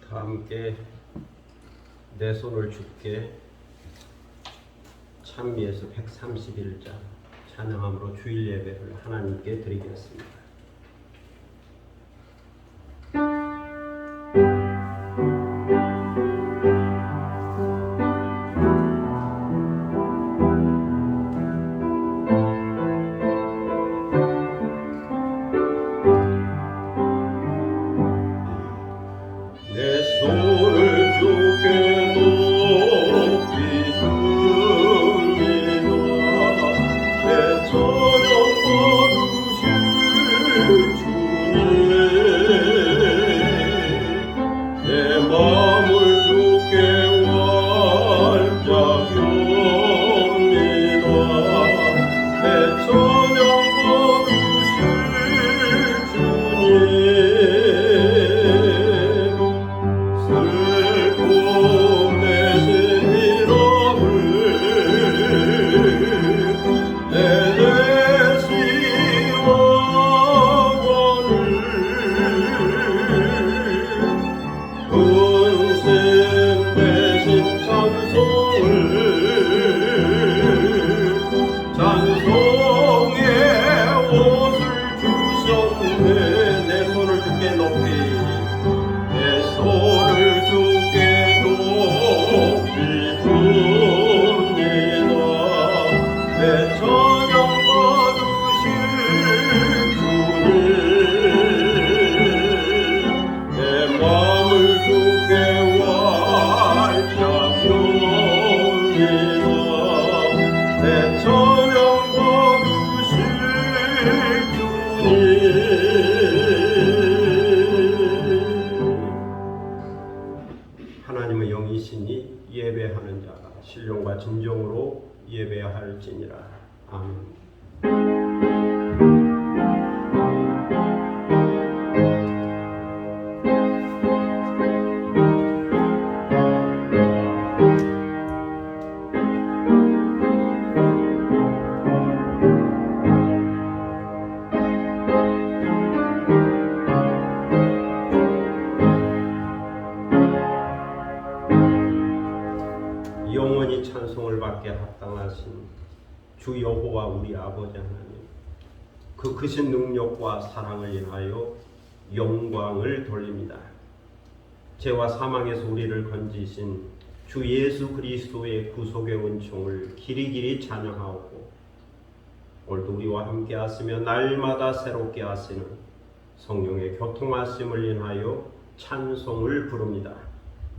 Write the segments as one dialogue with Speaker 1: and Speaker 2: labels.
Speaker 1: 다 함께 내 손을 주께 찬미에서 131장 찬양함으로 주일 예배를 하나님께 드리겠습니다.
Speaker 2: 내 손을 주께 높이 듭니다. 내 저녁 거두실 주님, 내 마음을 주께 활짝 엽니다. 내 저녁 거두실 주님, 슬픔 대신 위로를 내 대신 원을 근심 대신 찬송을 찬송의 옷을 주셨네. 내 손을 주께 높이 내 손을 주께 높이 듭니다. 내 저녁 받으실 주님, 내 마음을 주께 활짝 엽니다. 내 저녁 받으실 주님.
Speaker 1: 하나님의 영이시니 예배하는 자가 신령과 진정으로 예배할지니라. 아멘. 영원히 찬송을 받게 합당하신 주 여호와 우리 아버지 하나님, 그 크신 능력과 사랑을 인하여 영광을 돌립니다. 죄와 사망에서 우리를 건지신 주 예수 그리스도의 구속의 은총을 길이길이 찬양하고, 오늘도 우리와 함께 하시며 날마다 새롭게 하시는 성령의 교통하심을 인하여 찬송을 부릅니다.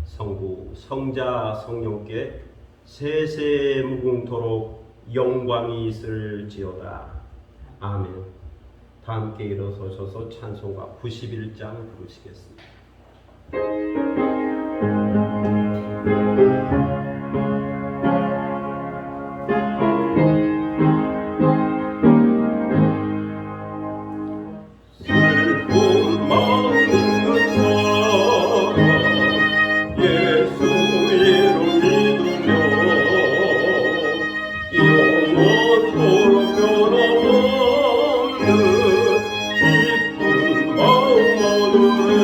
Speaker 1: 성부, 성자, 성령께 세세 무궁토록 영광이 있을지어다. 아멘. 다 함께 일어서셔서 찬송가 91장 부르시겠습니다.
Speaker 2: 슬픔 많은 사람 예수 이름 믿으며 영원토록 변함없는 기쁜 마음 얻으래.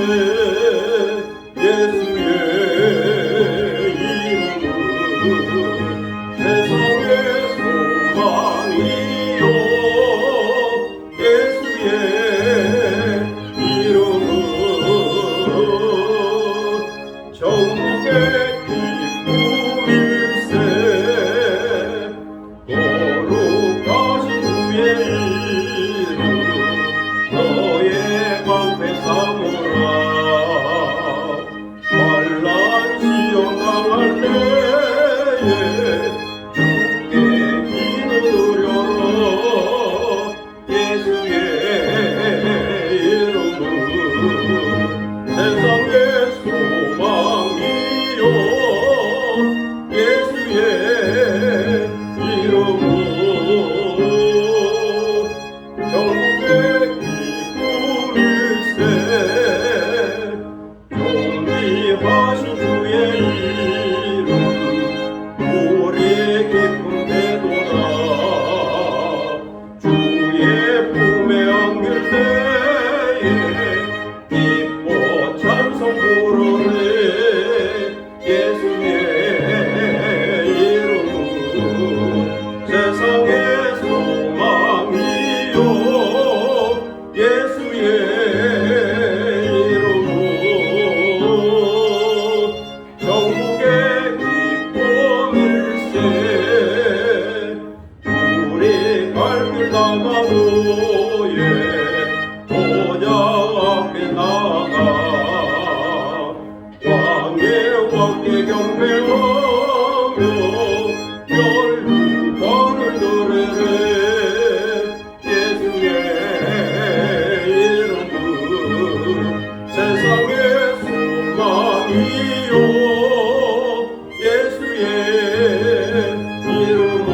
Speaker 2: 주께 경배하며 멸류관을 드리네. 예수의 이름은 세상의 소망이요 예수의 이름은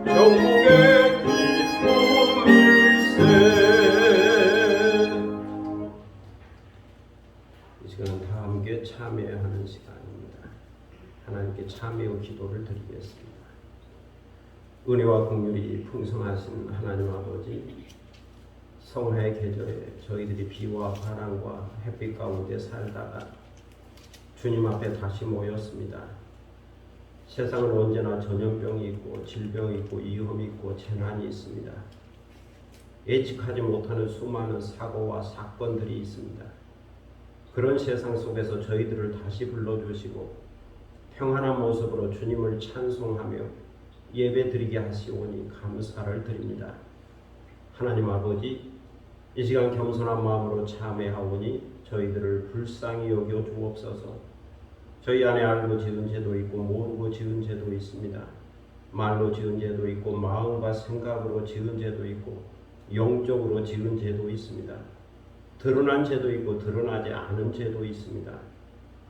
Speaker 2: 천국의 기쁨일세.
Speaker 1: 이 시간은 다 함께 참여하는 시간입니다. 하나님께 참여 기도를 드리겠습니다. 은혜와 긍휼이 풍성하신 하나님 아버지, 성화의 계절에 저희들이 비와 바람과 햇빛 가운데 살다가 주님 앞에 다시 모였습니다. 세상은 언제나 전염병이 있고 질병이 있고 위험이 있고 재난이 있습니다. 예측하지 못하는 수많은 사고와 사건들이 있습니다. 그런 세상 속에서 저희들을 다시 불러주시고 평안한 모습으로 주님을 찬송하며 예배드리게 하시오니 감사를 드립니다. 하나님 아버지, 이 시간 겸손한 마음으로 참회하오니 저희들을 불쌍히 여겨 주옵소서. 저희 안에 알고 지은 죄도 있고 모르고 지은 죄도 있습니다. 말로 지은 죄도 있고 마음과 생각으로 지은 죄도 있고 영적으로 지은 죄도 있습니다. 드러난 죄도 있고 드러나지 않은 죄도 있습니다.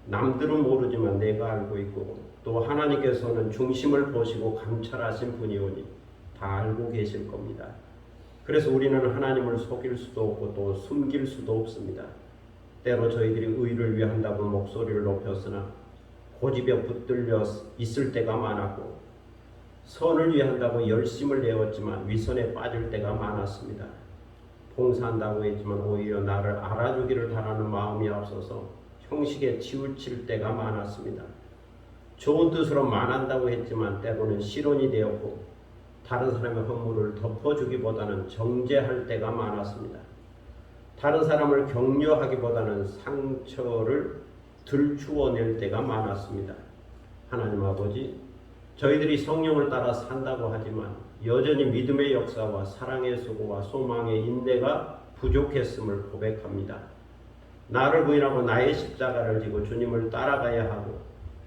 Speaker 1: 남들은 모르지만 내가 알고 있고 또 하나님께서는 중심을 보시고 감찰하신 분이오니 다 알고 계실 겁니다. 그래서 우리는 하나님을 속일 수도 없고 또 숨길 수도 없습니다. 때로 저희들이 의를 위한다고 목소리를 높였으나 고집에 붙들려 있을 때가 많았고 선을 위한다고 열심을 내었지만 위선에 빠질 때가 많았습니다. 봉사한다고 했지만 오히려 나를 알아주기를 바라는 마음이 앞서서 형식에 치우칠 때가 많았습니다. 좋은 뜻으로 말한다고 했지만 때로는 실언이 되었고 다른 사람의 허물을 덮어주기보다는 정죄할 때가 많았습니다. 다른 사람을 격려하기보다는 상처를 들추어낼 때가 많았습니다. 하나님 아버지, 저희들이 성령을 따라 산다고 하지만 여전히 믿음의 역사와 사랑의 수고와 소망의 인내가 부족했음을 고백합니다. 나를 부인하고 나의 십자가를 지고 주님을 따라가야 하고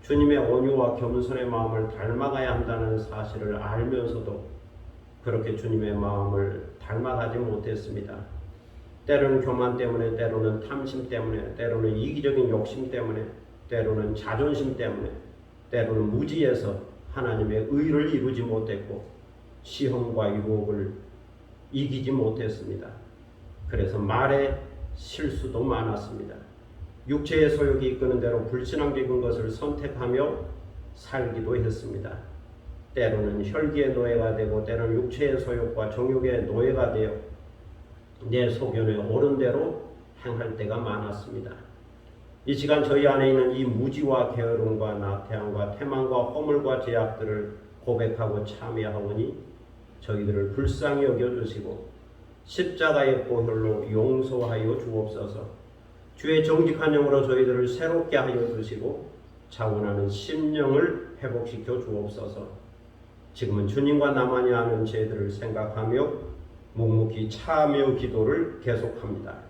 Speaker 1: 주님의 온유와 겸손의 마음을 닮아가야 한다는 사실을 알면서도 그렇게 주님의 마음을 닮아가지 못했습니다. 때로는 교만 때문에, 때로는 탐심 때문에, 때로는 이기적인 욕심 때문에, 때로는 자존심 때문에, 때로는 무지해서 하나님의 의를 이루지 못했고 시험과 유혹을 이기지 못했습니다. 그래서 말에 실수도 많았습니다. 육체의 소욕이 이끄는 대로 불신앙적인 것을 선택하며 살기도 했습니다. 때로는 혈기의 노예가 되고 때로는 육체의 소욕과 정욕의 노예가 되어 내 소견에 옳은 대로 행할 때가 많았습니다. 이 시간 저희 안에 있는 이 무지와 게으름과 나태함과 태만과 허물과 죄악들을 고백하고 참여하오니 저희들을 불쌍히 여겨주시고 십자가의 보혈로 용서하여 주옵소서. 주의 정직한 영으로 저희들을 새롭게 하여 주시고 자원하는 심령을 회복시켜 주옵소서. 지금은 주님과 나만이 아는 죄들을 생각하며 묵묵히 참여 기도를 계속합니다.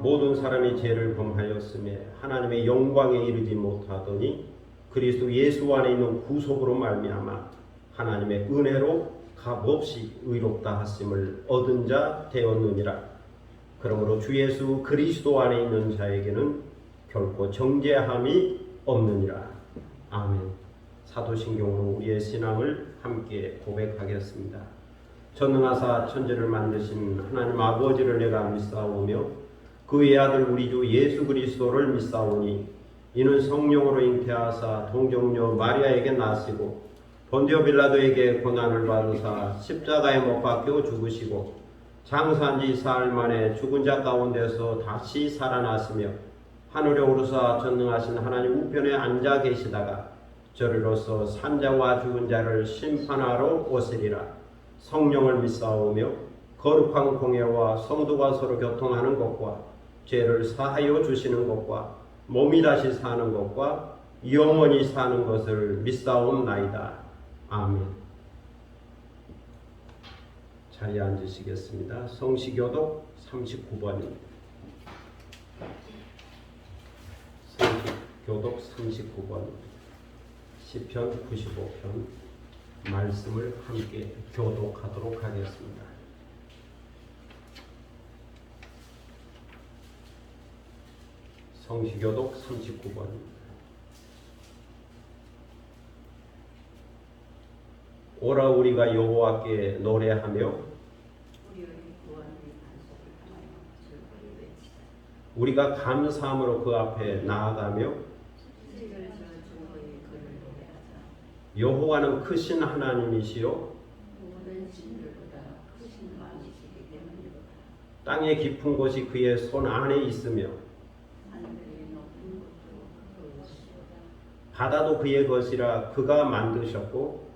Speaker 1: 모든 사람이 죄를 범하였음에 하나님의 영광에 이르지 못하더니 그리스도 예수 안에 있는 구속으로 말미암아 하나님의 은혜로 값없이 의롭다 하심을 얻은 자 되었느니라. 그러므로 주 예수 그리스도 안에 있는 자에게는 결코 정죄함이 없느니라. 아멘. 사도신경으로 우리의 신앙을 함께 고백하겠습니다. 전능하사 천지를 만드신 하나님 아버지를 내가 믿사오며 그의 아들 우리 주 예수 그리스도를 믿사오니 이는 성령으로 잉태하사 동정녀 마리아에게 나시고 본디오 빌라도에게 고난을 받으사 십자가에 못 박혀 죽으시고 장사한 지 사흘 만에 죽은 자 가운데서 다시 살아나시며 하늘에 오르사 전능하신 하나님 우편에 앉아 계시다가 저리로서 산자와 죽은 자를 심판하러 오시리라. 성령을 믿사오며 거룩한 공예와 성도가 서로 교통하는 것과 죄를 사하여 주시는 것과 몸이 다시 사는 것과 영원히 사는 것을 믿사옵나이다. 아멘. 자리에 앉으시겠습니다. 성시교독 39번입니다. 성시교독 39번입니다. 시편 95편 말씀을 함께 교독하도록 하겠습니다. 성시교독 39번입니다. 오라 우리가 여호와께 노래하며 우리가 감사함으로 그 앞에 나아가며 여호와는 크신 하나님이시요 땅의 깊은 곳이 그의 손 안에 있으며 바다도 그의 것이라 그가 만드셨고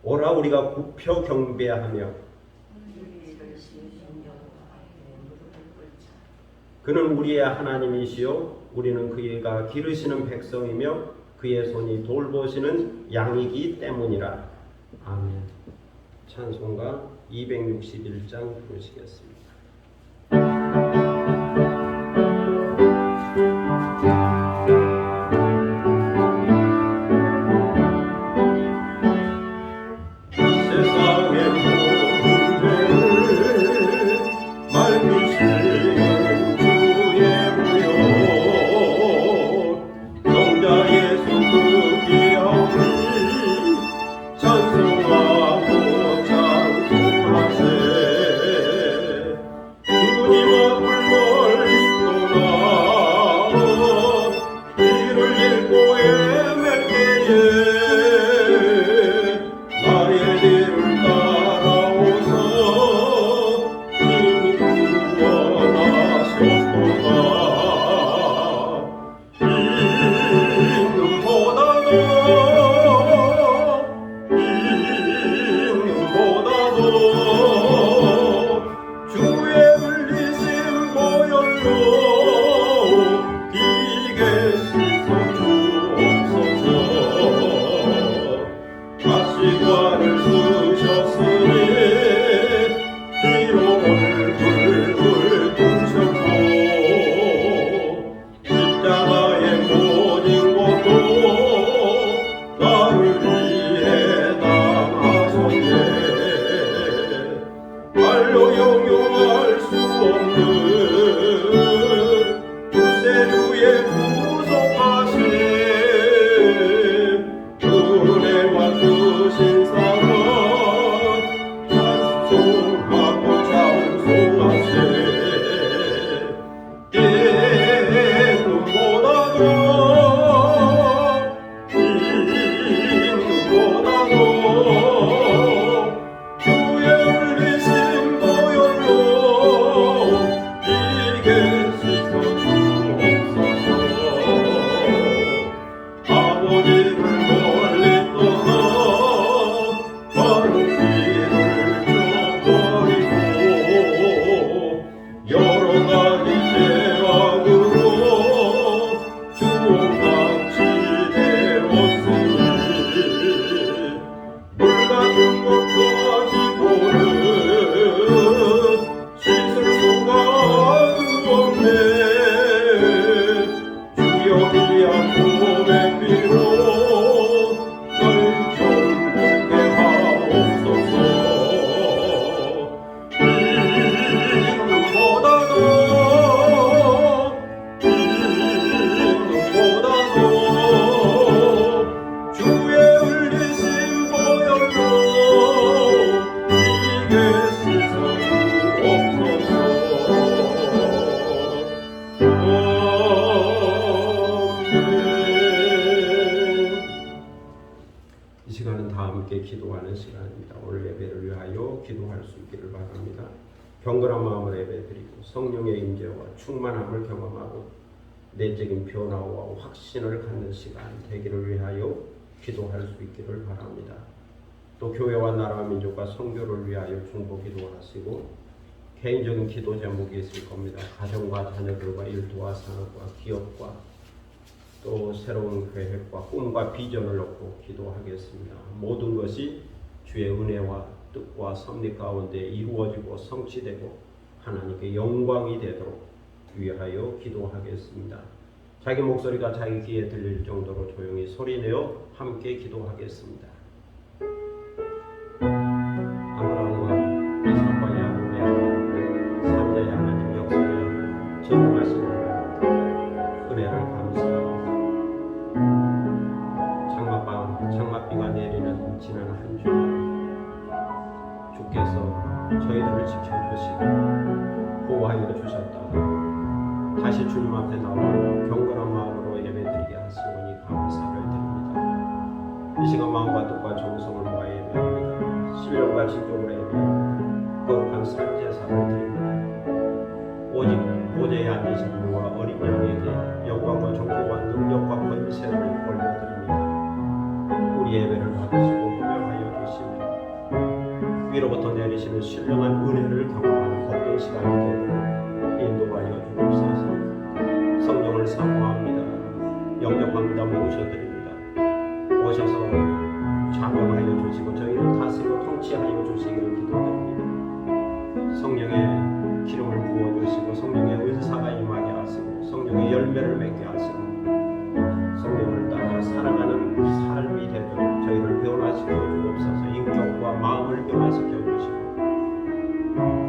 Speaker 1: 오라 우리가 굽혀 경배하며 그는 우리의 하나님이시요 우리는 그가 기르시는 백성이며 그의 손이 돌보시는 양이기 때문이라. 아멘. 찬송가 261장 부르시겠습니다. 기도할 수 있기를 바랍니다. 경건한 마음을 예배드리고 성령의 임재와 충만함을 경험하고 내적인 변화와 확신을 갖는 시간 되기를 위하여 기도할 수 있기를 바랍니다. 또 교회와 나라와 민족과 선교를 위하여 중보 기도하시고 개인적인 기도 제목이 있을 겁니다. 가정과 자녀들과 일도와 산업과 기업과 또 새로운 계획과 꿈과 비전을 놓고 기도하겠습니다. 모든 것이 주의 은혜와 뜻과 섭리 가운데 이루어지고 성취되고 하나님께 영광이 되도록 위하여 기도하겠습니다. 자기 목소리가 자기 귀에 들릴 정도로 조용히 소리내어 함께 기도하겠습니다. 아브라함과 이삭과 야곱의 하나님, 삼자의 하나님 역사에 전능하시는 은혜를 감사합니다. 장맛비가 내리는 지난 한 주간 주께서 저희들을 지켜주시고 보호하여 주셨다. 다시 주님 앞에 나와 경건한 마음으로 예배드리게 하시오니 감사를 드립니다. 이 시간 마음과 뜻과 정성을 모아 예배합니다. 신령과 진정으로 예배합니다. 거룩한 산제사를 드립니다. 오직 보좌에 앉으신 분과 어린 양에게 영광과 존귀와 능력과 권세를 올려드립니다. 우리 예배를 받으시고 흠명하여 주시며 위로부터 내리시는 신령한 은혜를 경험하는 복된 시간이 되도록 인도하여 주옵소서. 성령을 사모합니다. 영접합니다. 모셔드립니다. 오셔서 좌명하여 주시고 저희를 다스리고 통치하여 주시기를 기도드립니다. 성령의 기름을 부어주시고 성령의 은사가 임하게 하시고 성령의 열매를 맺게 하시고 성령을 따라 살아가는 삶이 되도록 저희를 변화시켜 주옵소서. 인격과 마음을 변화시켜 주시고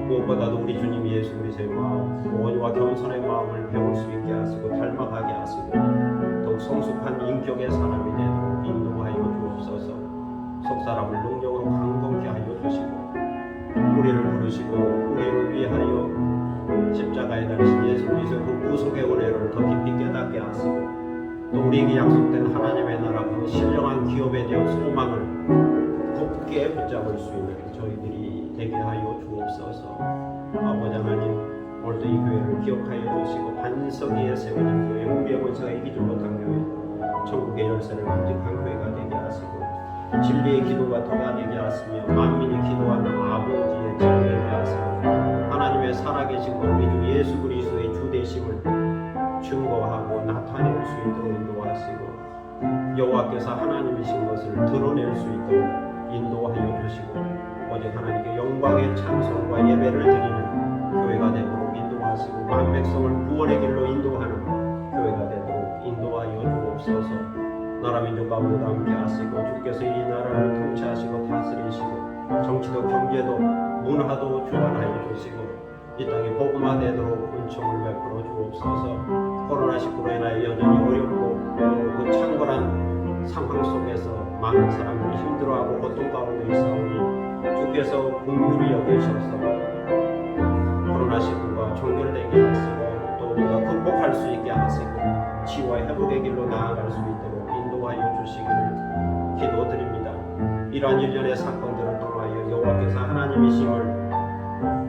Speaker 1: 무엇보다도 우리 주님 예수 그리스도의 마음, 온유와 겸손의 마음을 배울 수 있게 하시고 닮아가게 하시고 더욱 성숙한 인격의 사람이 되도록 인도하여 주옵소서. 속사람을 능력으로 강건케 하여 주시고 우리를 부르시고 우리를 위하여 십자가에 달리신 예수 그리스도의 그 구속의 은혜를 더 깊이 깨닫게 하시고 또 우리에게 약속된 하나님의 나라 그 신령한 기업에 대한 소망을 굳게 붙잡을 수 있는 저희들이 되게 하여 주옵소서. 아버지 하나님, 오늘도 이 교회를 기억하여 주시고 반석 위에 세워진 교회, 우리의 권세가 이기지 못한 교회, 천국의 열쇠를 간직한 교회가 되게 하시고 진리의 기도가 더가 되게 하시며 만민이 기도하는 아버지의 자 되게 하시고 하나님의 살아계신 우리 주 예수 그리스도의 주되심을 증거하고 나타낼 수 있도록 인도하시고 여호와께서 하나님이신 것을 드러낼 수 있도록 인도하여 주시고 오직 하나님께 영광의 찬송과 예배를 드리는 교회가 되도록 인도하시고 만 백성을 구원의 길로 인도하는 교회가 되도록 인도하여 주옵소서. 나라 민족 가운데도 함께 하시고 주께서 이 나라를 통치하시고 다스리시고 정치도 경제도 문화도 주관하여 주시고 이 땅이 복음화되도록 은총을 베풀어 주옵소서. 코로나19로 인하여 여전히 어렵고 그 창궐한 상황 속에서 많은 사람들이 힘들어하고 고통 가운데 있사오니 주께서 긍휼히 여기셔서 코로나19가 종결되게 하시고 또 우리가 극복할 수 있게 하시고 치유와 회복의 길로 나아갈 수 있도록 인도하여 주시기를 기도드립니다. 이러한 일련의 사건들을 통하여 여호와께서 하나님이심을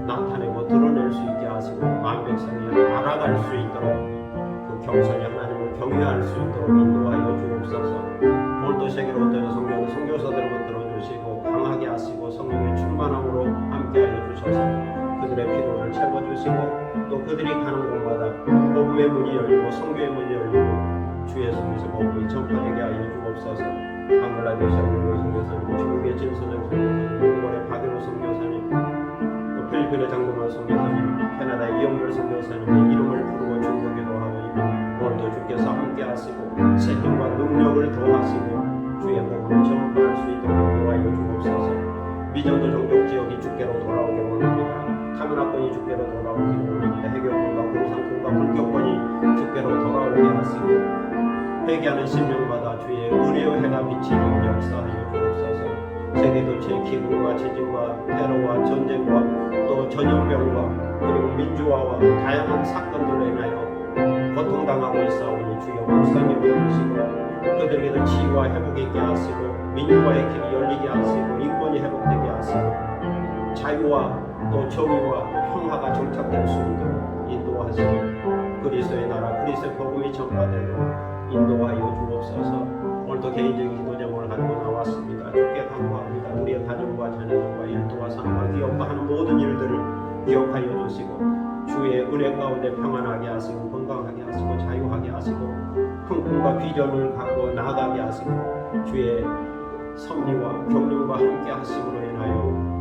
Speaker 1: 나타내고 드러낼 수 있게 하시고 만 백성이 알아갈 수 있도록 그 경선이 하나님을 경외할 수 있도록 인도하여 주옵소서. 오늘도 세계로 흩어진 성경 선교사들을 붙들어 주시고 강하게 하시고 성령의 충만함으로 함께하여 주셔서 그들의 필요를 채워주시고 또 그들이 가는 곳마다 복음의 문이 열리고 성교의 문이 열리고 주 예수 그리스도 복음이 전파되게 하여 주옵소서. 방글라데시 안누르 선교사님, 중국의 진선영 선교사님, 일본의 박연호 선교사님, 또 필리핀의 장동환 선교사님, 캐나다 이영렬 선교사님의 이름을 부르고 중보기도 하오니 오늘도 주께서 함께 하시고 새 힘과 능력을 더하시고 주의 복음을 전파할 수 있도록 인도하여 주옵소서. 미전도 종족 지역이 주께로 돌아오게 원합니다. 타문화권이 주께로 돌아오기를 원합니다. 해교권과 공산권과 불교권이 주께로 돌아오게 하시고 회개하는 심령마다 주의 은혜의 해가 비치는 역사하여 주옵소서. 세계 도처의 기근과 지진과 테러와 전쟁과 또 전염병과 그리고 민주화와 다양한 사건들로 인하여 고통당하고 있사오니 주여 불쌍히 여기시고 그들에게도 치유와 회복이 있게 하시고 민주화의 길이 열리게 하시고 인권이 회복되게 하시고 자유와 또 정의와 평화가 정착될 수 있도록 인도하시고 그리스도의 나라 그리스도의 복음이 전파되도록 인도하여 주옵소서. 오늘도 개인적인 기도 제목을 가지고 나왔습니다. 주께 간구합니다. 우리의 가정과 자녀들과 일도와 삶과 기업과 하는 모든 일들을 기억하여 주시고 주의 은혜 가운데 평안하게 하시고 건강하게 하시고 자유하게 하시고 큰 꿈과 비전을 갖고 나아가게 하시고 주의 섭리와 경륜과 함께 하심으로 인하여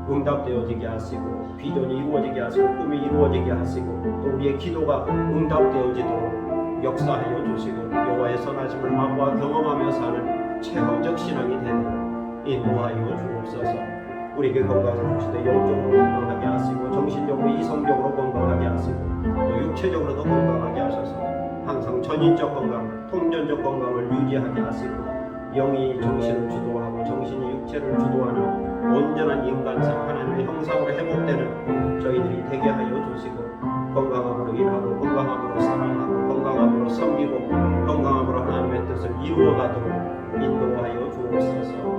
Speaker 1: 응답되어지게 하시고 비전이 이루어지게 하시고 꿈이 이루어지게 하시고 또 우리의 기도가 응답되어지도록 역사하여 주시고 여호와의 선하심을 맛보아 경험하며 사는 체험적 신앙이 되도록 인도하여 주옵소서. 우리에게 건강을 주시되 영적으로 건강하게 하시고 정신적으로 이성적으로 건강하게 하시고 또 육체적으로도 건강하게 하셔서 항상 전인적 건강, 통전적 건강을 유지하게 하시고 영이 정신을 주도하고 정신이 육체를 주도하는 온전한 인간상 하나님의 형상으로 회복되는 저희들이 되게 하여 주시고 건강함으로 일하고 건강함으로 사랑하고 건강함으로 섬기고 건강함으로 하나님의 뜻을 이루어가도록 인도하여 주옵소서.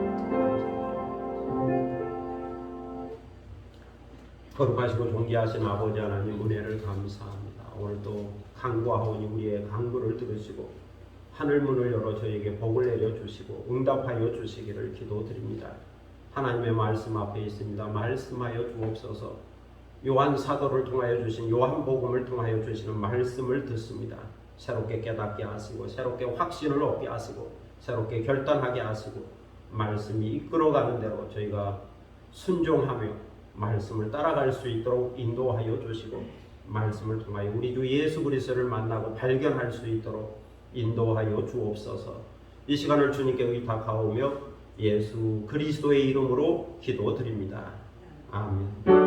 Speaker 1: 거룩하시고 존귀하신 아버지 하나님 은혜를 감사합니다. 오늘도 간구하오니 우리의 간구를 들으시고 하늘문을 열어 저에게 복을 내려주시고 응답하여 주시기를 기도드립니다. 하나님의 말씀 앞에 있습니다. 말씀하여 주옵소서. 요한 사도를 통하여 주신 요한복음을 통하여 주시는 말씀을 듣습니다. 새롭게 깨닫게 하시고 새롭게 확신을 얻게 하시고 새롭게 결단하게 하시고 말씀이 이끌어가는 대로 저희가 순종하며 말씀을 따라갈 수 있도록 인도하여 주시고 말씀을 통하여 우리 주 예수 그리스도를 만나고 발견할 수 있도록 인도하여 주옵소서. 이 시간을 주님께 의탁하오며 예수 그리스도의 이름으로 기도드립니다. 아멘.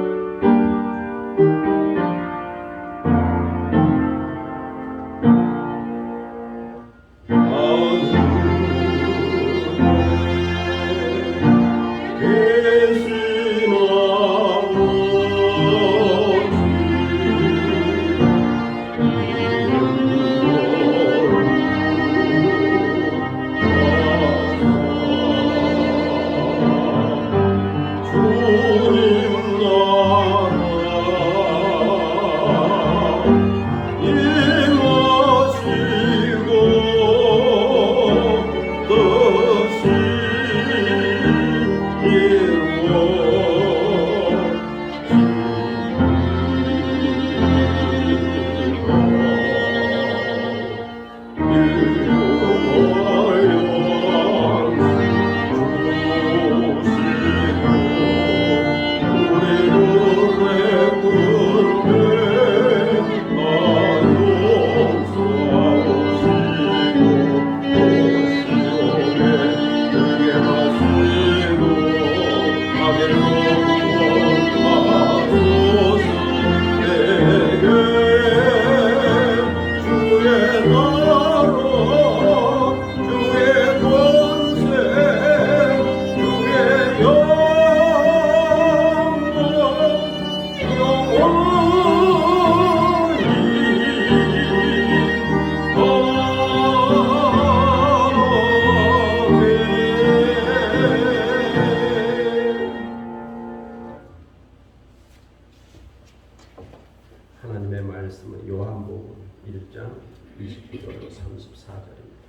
Speaker 1: 하나님의 말씀은 요한복음 1장 29절로 34절입니다.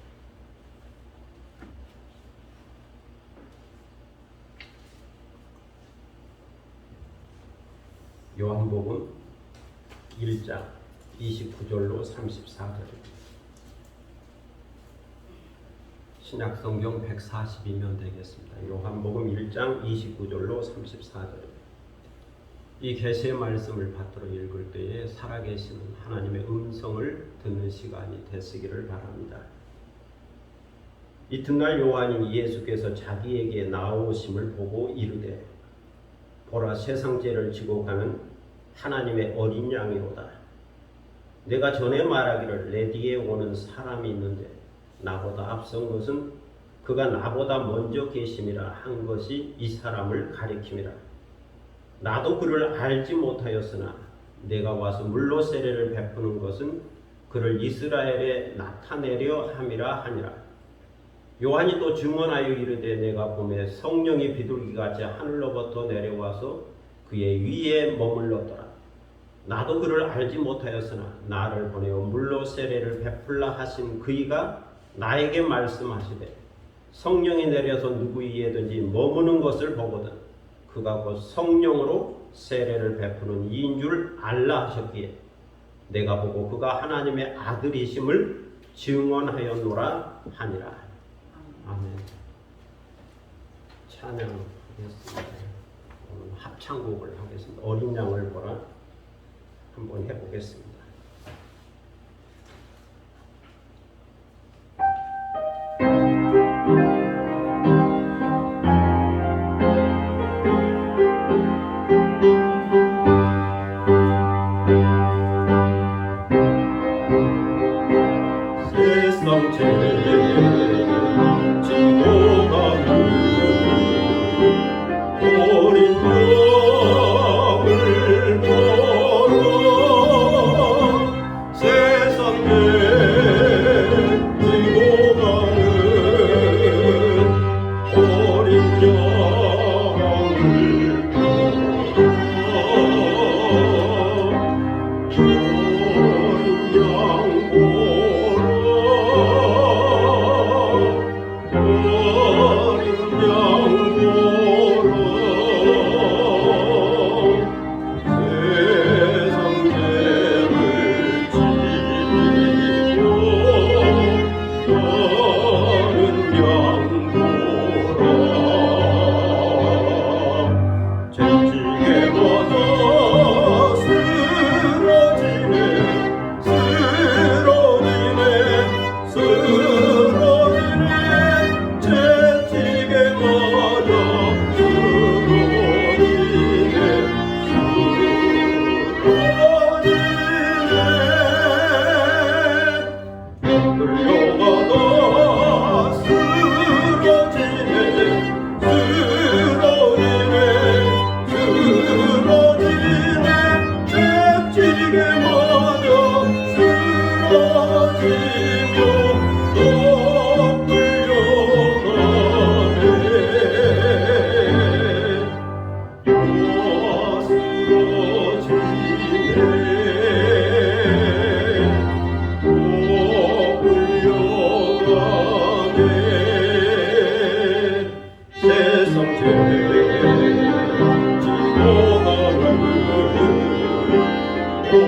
Speaker 1: 요한복음 1장 29절로 34절입니다. 신약성경 142면 되겠습니다. 요한복음 1장 29절로 34절입니다. 이 계시의 말씀을 받들어 읽을 때에 살아계시는 하나님의 음성을 듣는 시간이 되시기를 바랍니다. 이튿날 요한이 예수께서 자기에게 나오심을 보고 이르되 보라 세상 죄를 지고 가는 하나님의 어린 양이로다. 내가 전에 말하기를 내 뒤에 오는 사람이 있는데 나보다 앞선 것은 그가 나보다 먼저 계심이라 한 것이 이 사람을 가리킴이라. 나도 그를 알지 못하였으나 내가 와서 물로 세례를 베푸는 것은 그를 이스라엘에 나타내려 함이라 하니라. 요한이 또 증언하여 이르되 내가 보매 성령이 비둘기같이 하늘로부터 내려와서 그의 위에 머물렀더라. 나도 그를 알지 못하였으나 나를 보내어 물로 세례를 베풀라 하신 그이가 나에게 말씀하시되 성령이 내려서 누구 위에든지 머무는 것을 보거든 그가 곧 성령으로 세례를 베푸는 이인 줄 알라 하셨기에 내가 보고 그가 하나님의 아들이심을 증언하였노라 하니라. 아멘. 찬양하겠습니다. 오늘 합창곡을 하겠습니다. 어린 양을 보라 한번 해보겠습니다.
Speaker 2: 세상 죄 지도가는 어린 양을 보러 세상 죄 지고 가는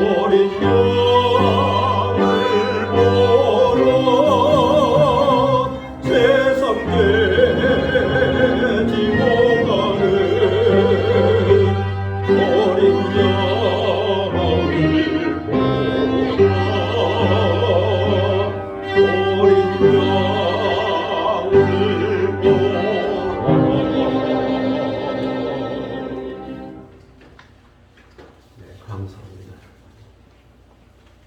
Speaker 2: 어린 양을 어린 양을 보러 세상 돼지고 가는 어린 양을 보라 어린 양을 보라.
Speaker 1: 네, 감사합니다.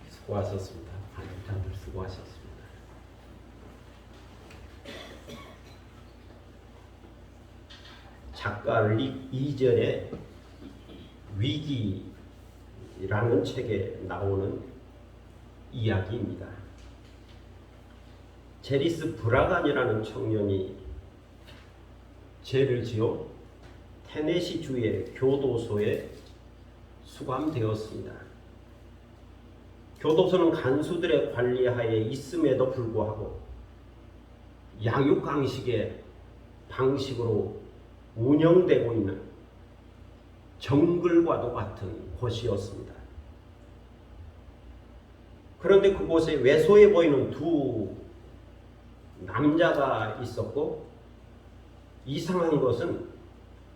Speaker 1: 수고하셨습니다. 다들 수고하셨습니다. 작가 릭 이절의 위기라는 책에 나오는 이야기입니다. 제리스 브라간이라는 청년이 죄를 지어 테네시주의 교도소에 수감되었습니다. 교도소는 간수들의 관리하에 있음에도 불구하고 양육강식의 방식으로 운영되고 있는 정글과도 같은 곳이었습니다. 그런데 그곳에 왜소해 보이는 두 남자가 있었고, 이상한 것은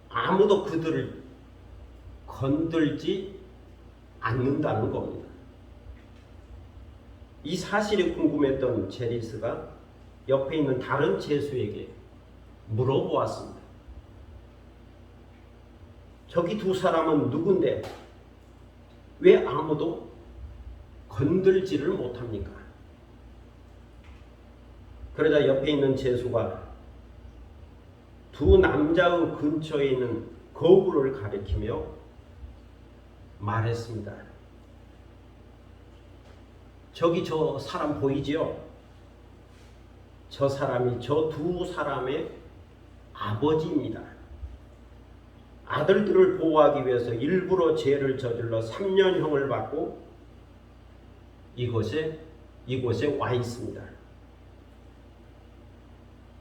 Speaker 1: 아무도 그들을 건들지 않는다는 겁니다. 이 사실이 궁금했던 제리스가 옆에 있는 다른 죄수에게 물어보았습니다. 저기 두 사람은 누군데 왜 아무도 건들지를 못합니까? 그러자 옆에 있는 죄수가 두 남자의 근처에 있는 거울을 가리키며 말했습니다. 저기 저 사람 보이지요? 저 사람이 저 두 사람의 아버지입니다. 아들들을 보호하기 위해서 일부러 죄를 저질러 3년형을 받고 이곳에 와 있습니다.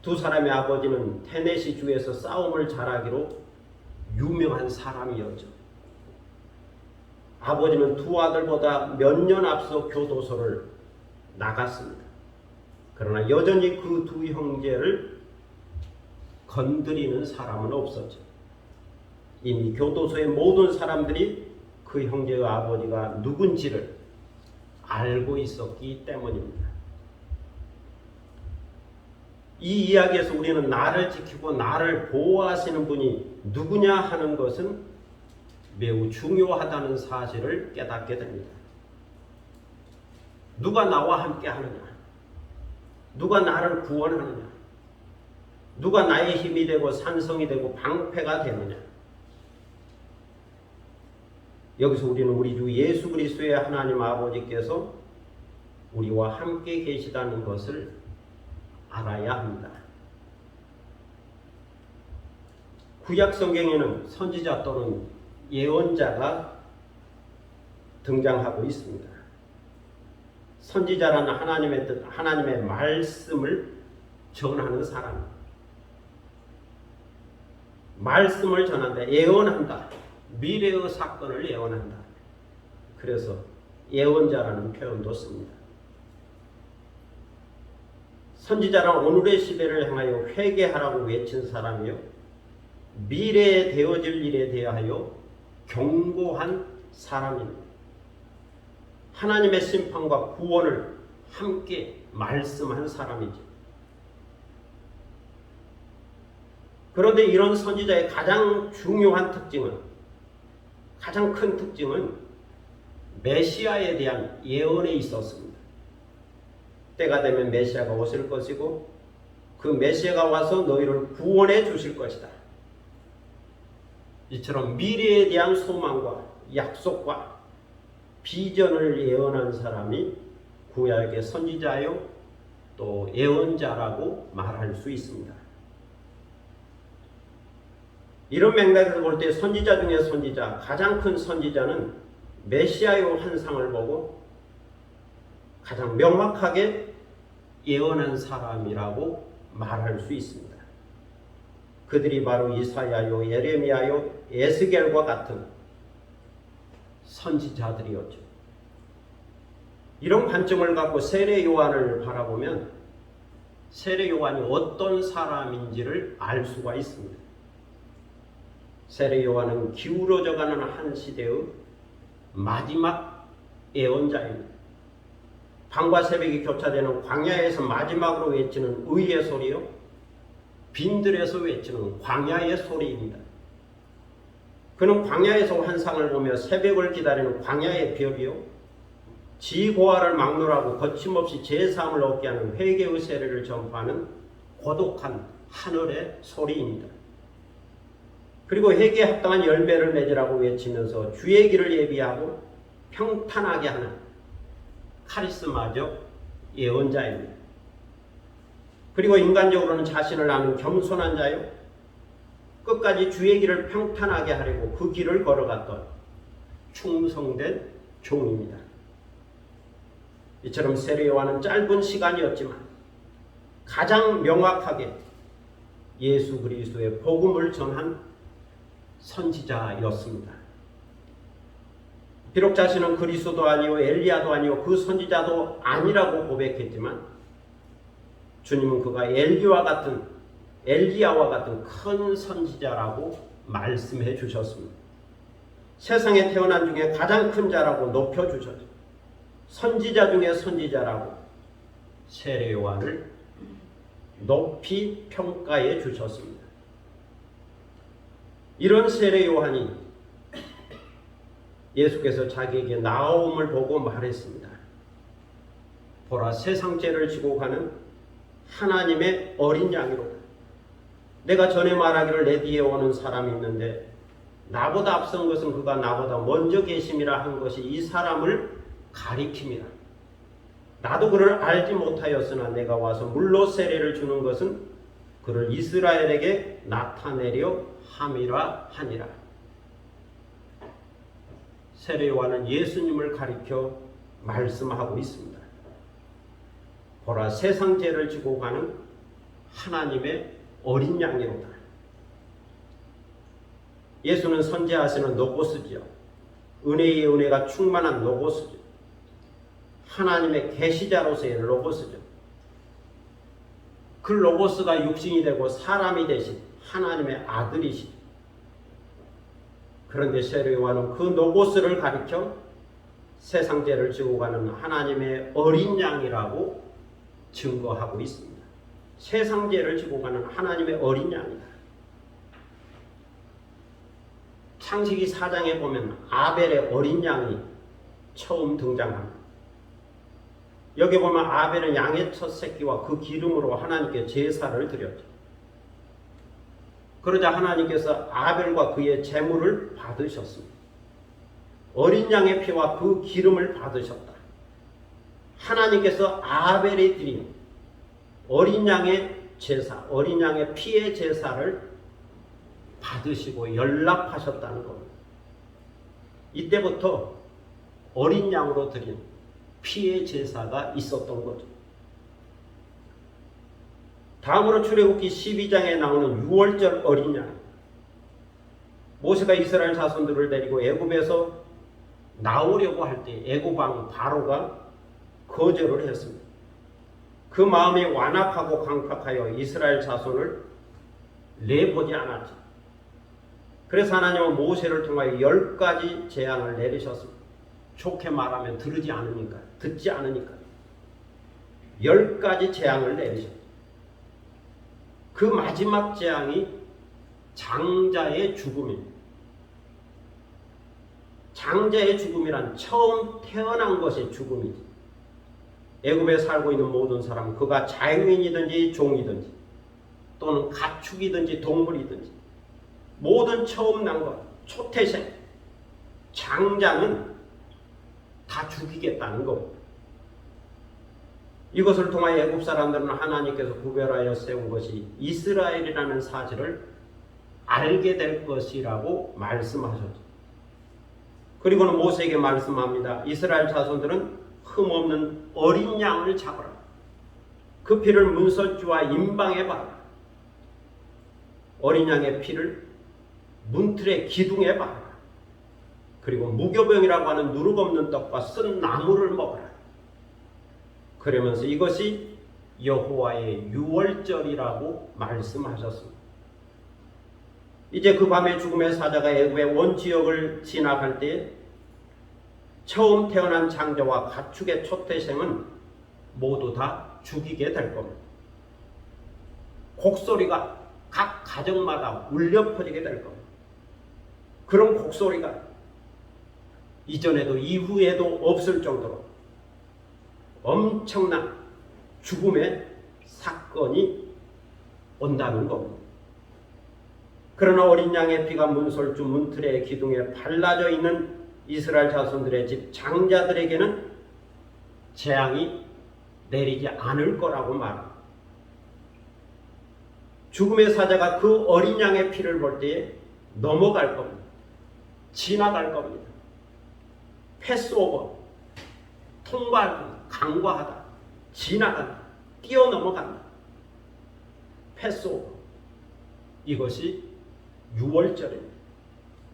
Speaker 1: 두 사람의 아버지는 테네시 주에서 싸움을 잘하기로 유명한 사람이었죠. 아버지는 두 아들보다 몇 년 앞서 교도소를 나갔습니다. 그러나 여전히 그 두 형제를 건드리는 사람은 없었죠. 이미 교도소의 모든 사람들이 그 형제의 아버지가 누군지를 알고 있었기 때문입니다. 이 이야기에서 우리는 나를 지키고 나를 보호하시는 분이 누구냐 하는 것은 매우 중요하다는 사실을 깨닫게 됩니다. 누가 나와 함께 하느냐? 누가 나를 구원하느냐? 누가 나의 힘이 되고 산성이 되고 방패가 되느냐? 여기서 우리는 우리 주 예수 그리스도의 하나님 아버지께서 우리와 함께 계시다는 것을 알아야 합니다. 구약 성경에는 선지자 또는 예언자가 등장하고 있습니다. 선지자라는 하나님의 뜻, 하나님의 말씀을 전하는 사람. 말씀을 전한다, 예언한다. 미래의 사건을 예언한다. 그래서 예언자라는 표현도 씁니다. 선지자란 오늘의 시대를 향하여 회개하라고 외친 사람이요, 미래에 되어질 일에 대하여 경고한 사람입니다. 하나님의 심판과 구원을 함께 말씀한 사람이죠. 그런데 이런 선지자의 가장 중요한 특징은, 가장 큰 특징은 메시아에 대한 예언에 있었습니다. 때가 되면 메시아가 오실 것이고 그 메시아가 와서 너희를 구원해 주실 것이다. 이처럼 미래에 대한 소망과 약속과 비전을 예언한 사람이 구약의 선지자요 또 예언자라고 말할 수 있습니다. 이런 맥락에서 볼 때 선지자 중에 선지자, 가장 큰 선지자는 메시아의 환상을 보고 가장 명확하게 예언한 사람이라고 말할 수 있습니다. 그들이 바로 이사야요, 예레미야요, 에스겔과 같은 선지자들이었죠. 이런 관점을 갖고 세례 요한을 바라보면 세례 요한이 어떤 사람인지를 알 수가 있습니다. 세례 요한은 기울어져가는 한 시대의 마지막 예언자입니다. 밤과 새벽이 교차되는 광야에서 마지막으로 외치는 의의 소리요, 빈들에서 외치는 광야의 소리입니다. 그는 광야에서 환상을 보며 새벽을 기다리는 광야의 별이요, 지고아를 막론하고 거침없이 제사함을 얻게 하는 회개의 세례를 전파하는 고독한 하늘의 소리입니다. 그리고 회개에 합당한 열매를 맺으라고 외치면서 주의 길을 예비하고 평탄하게 하는 카리스마적 예언자입니다. 그리고 인간적으로는 자신을 아는 겸손한 자요, 끝까지 주의 길을 평탄하게 하려고 그 길을 걸어갔던 충성된 종입니다. 이처럼 세례 요한은 짧은 시간이었지만 가장 명확하게 예수 그리스도의 복음을 전한 선지자였습니다. 비록 자신은 그리스도도 아니요 엘리야도 아니요 그 선지자도 아니라고 고백했지만 주님은 그가 엘리야와 같은 큰 선지자라고 말씀해 주셨습니다. 세상에 태어난 중에 가장 큰 자라고 높여주셨죠. 선지자 중에 선지자라고 세례 요한을 높이 평가해 주셨습니다. 이런 세례 요한이 예수께서 자기에게 나옴을 보고 말했습니다. 보라, 세상 죄를 지고 가는 하나님의 어린 양이로다. 내가 전에 말하기를 내 뒤에 오는 사람이 있는데 나보다 앞선 것은 그가 나보다 먼저 계심이라 한 것이 이 사람을 가리킴이라. 나도 그를 알지 못하였으나 내가 와서 물로 세례를 주는 것은 그를 이스라엘에게 나타내려 함이라 하니라. 세례 요한은 예수님을 가리켜 말씀하고 있습니다. 보라, 세상 죄를 지고 가는 하나님의 어린 양이로다. 예수는 선지하시는 로고스지요. 은혜의 은혜가 충만한 로고스죠. 하나님의 계시자로서의 로고스죠. 그 로고스가 육신이 되고 사람이 되신 하나님의 아들이시죠. 그런데 세례 요한은 그 로고스를 가리켜 세상 죄를 지고 가는 하나님의 어린 양이라고 증거하고 있습니다. 세상 죄를 지고 가는 하나님의 어린 양이다. 창세기 4장에 보면 아벨의 어린 양이 처음 등장합니다. 여기 보면 아벨은 양의 첫 새끼와 그 기름으로 하나님께 제사를 드렸죠. 그러자 하나님께서 아벨과 그의 제물을 받으셨습니다. 어린 양의 피와 그 기름을 받으셨다. 하나님께서 아벨이 드린 어린 양의 제사, 어린 양의 피의 제사를 받으시고 연락하셨다는 겁니다. 이때부터 어린 양으로 드린 피의 제사가 있었던 거죠. 다음으로 출애굽기 12장에 나오는 6월절 어린 양. 모세가 이스라엘 자손들을 데리고 애굽에서 나오려고 할 때 애굽왕 바로가 거절을 했습니다. 그 마음이 완악하고 강팍하여 이스라엘 자손을 내보지 않았죠. 그래서 하나님은 모세를 통하여 10가지 재앙을 내리셨습니다. 좋게 말하면 듣지 않으니까 10가지 재앙을 내리셨죠. 그 마지막 재앙이 장자의 죽음입니다. 장자의 죽음이란 처음 태어난 것의 죽음이지. 애굽에 살고 있는 모든 사람은 그가 자유인이든지 종이든지 또는 가축이든지 동물이든지 모든 처음 난 것, 초태생, 장자는 다 죽이겠다는 겁니다. 이것을 통하여 애굽 사람들은 하나님께서 구별하여 세운 것이 이스라엘이라는 사실을 알게 될 것이라고 말씀하셨죠. 그리고는 모세에게 말씀합니다. 이스라엘 자손들은 흠없는 어린 양을 잡아라. 그 피를 문설주와 임방에 바르라. 어린 양의 피를 문틀의 기둥에 바르라. 그리고 무교병이라고 하는 누룩 없는 떡과 쓴 나물을 먹어라. 그러면서 이것이 여호와의 유월절이라고 말씀하셨습니다. 이제 그 밤에 죽음의 사자가 애굽의 온 지역을 진압할 때 처음 태어난 장자와 가축의 초태생은 모두 다 죽이게 될 겁니다. 곡소리가 각 가정마다 울려 퍼지게 될 겁니다. 그런 곡소리가 이전에도 이후에도 없을 정도로 엄청난 죽음의 사건이 온다는 겁니다. 그러나 어린 양의 피가 문설주 문틀의 기둥에 발라져 있는 이스라엘 자손들의 집 장자들에게는 재앙이 내리지 않을 거라고 말합니다. 죽음의 사자가 그 어린 양의 피를 볼 때에 넘어갈 겁니다. 지나갈 겁니다. 패스오버, 통과할 겁니다. 간과하다, 지나간다, 뛰어넘어간다. 패스오버. 이것이 유월절입니다.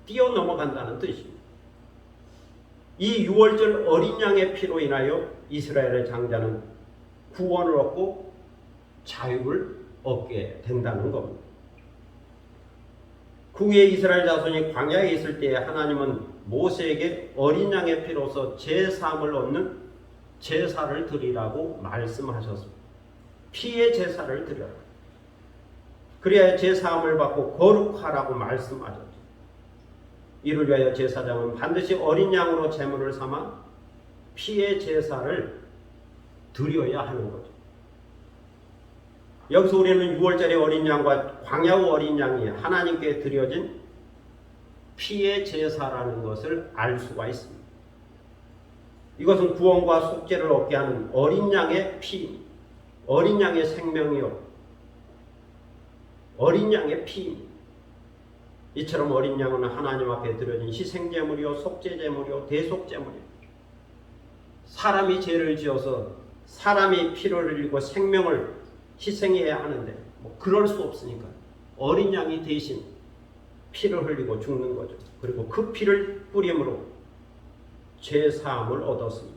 Speaker 1: 뛰어넘어간다는 뜻입니다. 이 유월절 어린 양의 피로 인하여 이스라엘의 장자는 구원을 얻고 자유를 얻게 된다는 겁니다. 그 후에 이스라엘 자손이 광야에 있을 때에 하나님은 모세에게 어린 양의 피로서 제사함을 얻는 제사를 드리라고 말씀하셨습니다. 피의 제사를 드려라. 그래야 제사함을 받고 거룩하라고 말씀하셨죠. 이를 위하여 제사장은 반드시 어린 양으로 제물을 삼아 피의 제사를 드려야 하는 거죠. 여기서 우리는 6월절의 어린 양과 광야의 어린 양이 하나님께 드려진 피의 제사라는 것을 알 수가 있습니다. 이것은 구원과 속죄를 얻게 하는 어린 양의 피, 어린 양의 생명이요, 어린 양의 피. 이처럼 어린 양은 하나님 앞에 드려진 희생제물이요 속죄제물이요 대속제물이요. 사람이 죄를 지어서 사람이 피를 흘리고 생명을 희생해야 하는데 뭐 그럴 수 없으니까 어린 양이 대신 피를 흘리고 죽는 거죠. 그리고 그 피를 뿌림으로 죄 사함을 얻었습니다.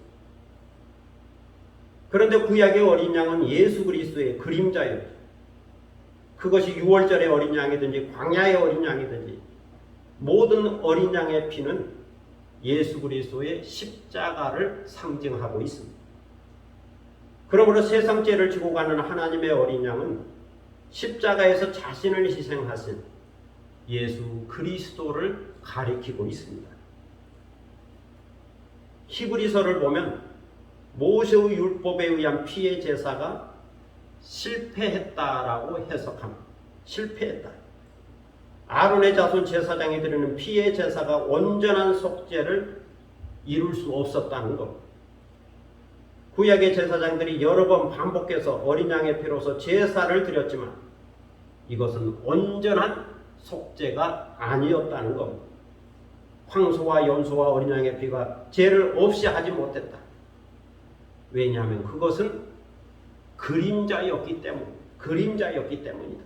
Speaker 1: 그런데 구약의 어린 양은 예수 그리스도의 그림자였죠. 그것이 유월절의 어린 양이든지 광야의 어린 양이든지 모든 어린 양의 피는 예수 그리스도의 십자가를 상징하고 있습니다. 그러므로 세상 죄를 지고 가는 하나님의 어린 양은 십자가에서 자신을 희생하신 예수 그리스도를 가리키고 있습니다. 히브리서를 보면 모세의 율법에 의한 피의 제사가 실패했다라고 해석합니다. 실패했다. 아론의 자손 제사장이 드리는 피의 제사가 온전한 속죄를 이룰 수 없었다는 것. 구약의 제사장들이 여러 번 반복해서 어린 양의 피로서 제사를 드렸지만 이것은 온전한 속죄가 아니었다는 겁니다. 황소와 염소와 어린 양의 피가 죄를 없이 하지 못했다. 왜냐하면 그것은 그림자였기 때문이다.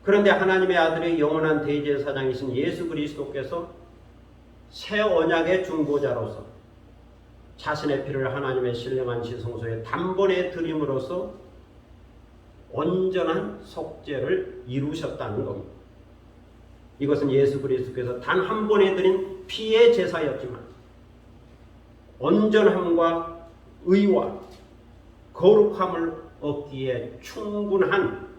Speaker 1: 그런데 하나님의 아들의 영원한 대제사장이신 예수 그리스도께서 새 언약의 중보자로서 자신의 피를 하나님의 신령한 지성소에 단번에 드림으로써 온전한 속죄를 이루셨다는 겁니다. 이것은 예수 그리스도께서 단 한 번에 드린 피의 제사였지만 온전함과 의와 거룩함을 얻기에 충분한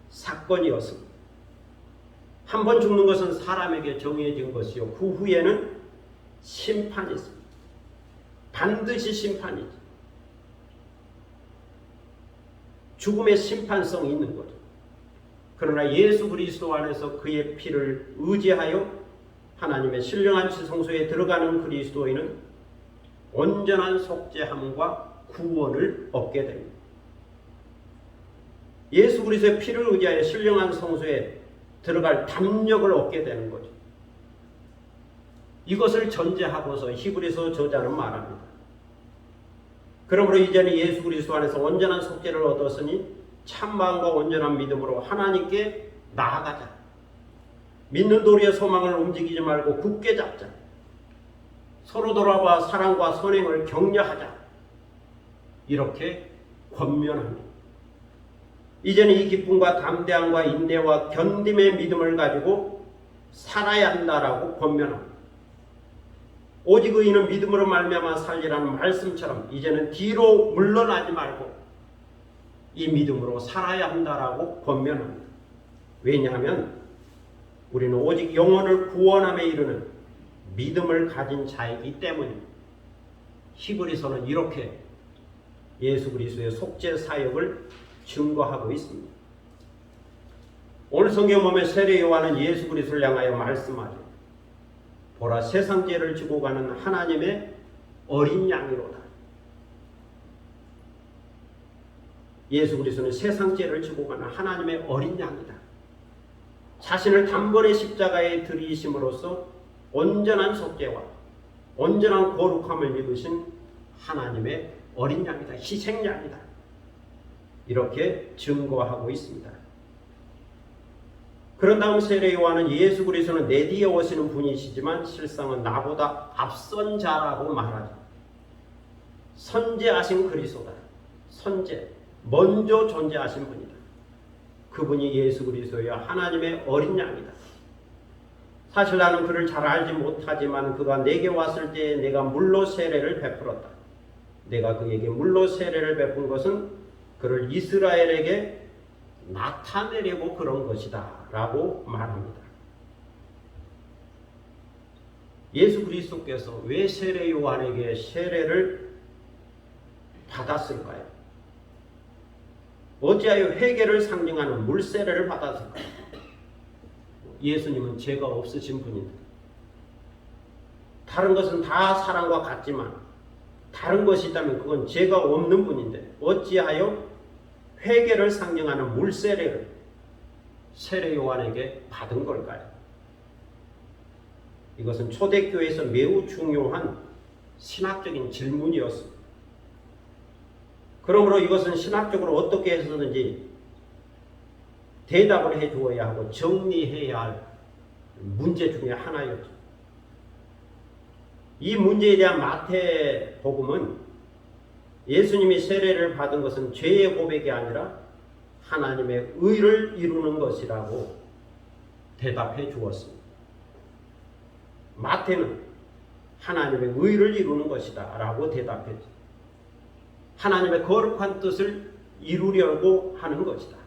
Speaker 1: 사건이었습니다. 한 번 죽는 것은 사람에게 정해진 것이요 그 후에는 심판이 있습니다. 반드시 심판이죠. 죽음의 심판성이 있는 거죠. 그러나 예수 그리스도 안에서 그의 피를 의지하여 하나님의 신령한 지성소에 들어가는 그리스도인은 온전한 속죄함과 구원을 얻게 됩니다. 예수 그리스도의 피를 의지하여 신령한 성소에 들어갈 담력을 얻게 되는 거죠. 이것을 전제하고서 히브리서 저자는 말합니다. 그러므로 이제는 예수 그리스도 안에서 온전한 속죄를 얻었으니 참마음과 온전한 믿음으로 하나님께 나아가자. 믿는 도리의 소망을 움직이지 말고 굳게 잡자. 서로 돌아봐 사랑과 선행을 격려하자. 이렇게 권면합니다. 이제는 이 기쁨과 담대함과 인내와 견딤의 믿음을 가지고 살아야 한다라고 권면합니다. 오직 의인은 믿음으로 말미암아 살리라는 말씀처럼 이제는 뒤로 물러나지 말고 이 믿음으로 살아야 한다라고 권면합니다. 왜냐하면 우리는 오직 영혼을 구원함에 이르는 믿음을 가진 자이기 때문입니다. 히브리서는 이렇게 예수 그리스도의 속죄 사역을 증거하고 있습니다. 오늘 성경 보면 세례 요한은 예수 그리스도를 향하여 말씀하죠. 보라 세상 죄를 지고 가는 하나님의 어린 양이로다. 예수 그리스도는 세상 죄를 지고 가는 하나님의 어린 양이다. 자신을 단번에 십자가에 들이심으로써 온전한 속죄와 온전한 거룩함을 이루신 하나님의 어린 양이다. 희생양이다. 이렇게 증거하고 있습니다. 그런 다음 세례 요한은 예수 그리스도는 내 뒤에 오시는 분이시지만 실상은 나보다 앞선 자라고 말하죠. 선제하신 그리스도다. 선제, 먼저 존재하신 분이다. 그분이 예수 그리스도여 하나님의 어린 양이다. 사실 나는 그를 잘 알지 못하지만 그가 내게 왔을 때 내가 물로 세례를 베풀었다. 내가 그에게 물로 세례를 베푼 것은 그를 이스라엘에게 나타내려고 그런 것이다 라고 말합니다. 예수 그리스도께서 왜 세례 요한에게 세례를 받았을까요? 어찌하여 회개를 상징하는 물세례를 받았을까요? 예수님은 죄가 없으신 분인데 다른 것은 다 사랑과 같지만 다른 것이 있다면 그건 죄가 없는 분인데 어찌하여 회개를 상징하는 물세례를 세례 요한에게 받은 걸까요? 이것은 초대교회에서 매우 중요한 신학적인 질문이었습니다. 그러므로 이것은 신학적으로 어떻게 해서든지 대답을 해주어야 하고 정리해야 할 문제 중에 하나였죠. 이 문제에 대한 마태복음은 예수님이 세례를 받은 것은 죄의 고백이 아니라 하나님의 의를 이루는 것이라고 대답해 주었습니다. 마태는 하나님의 의를 이루는 것이다 라고 대답했죠. 하나님의 거룩한 뜻을 이루려고 하는 것이다.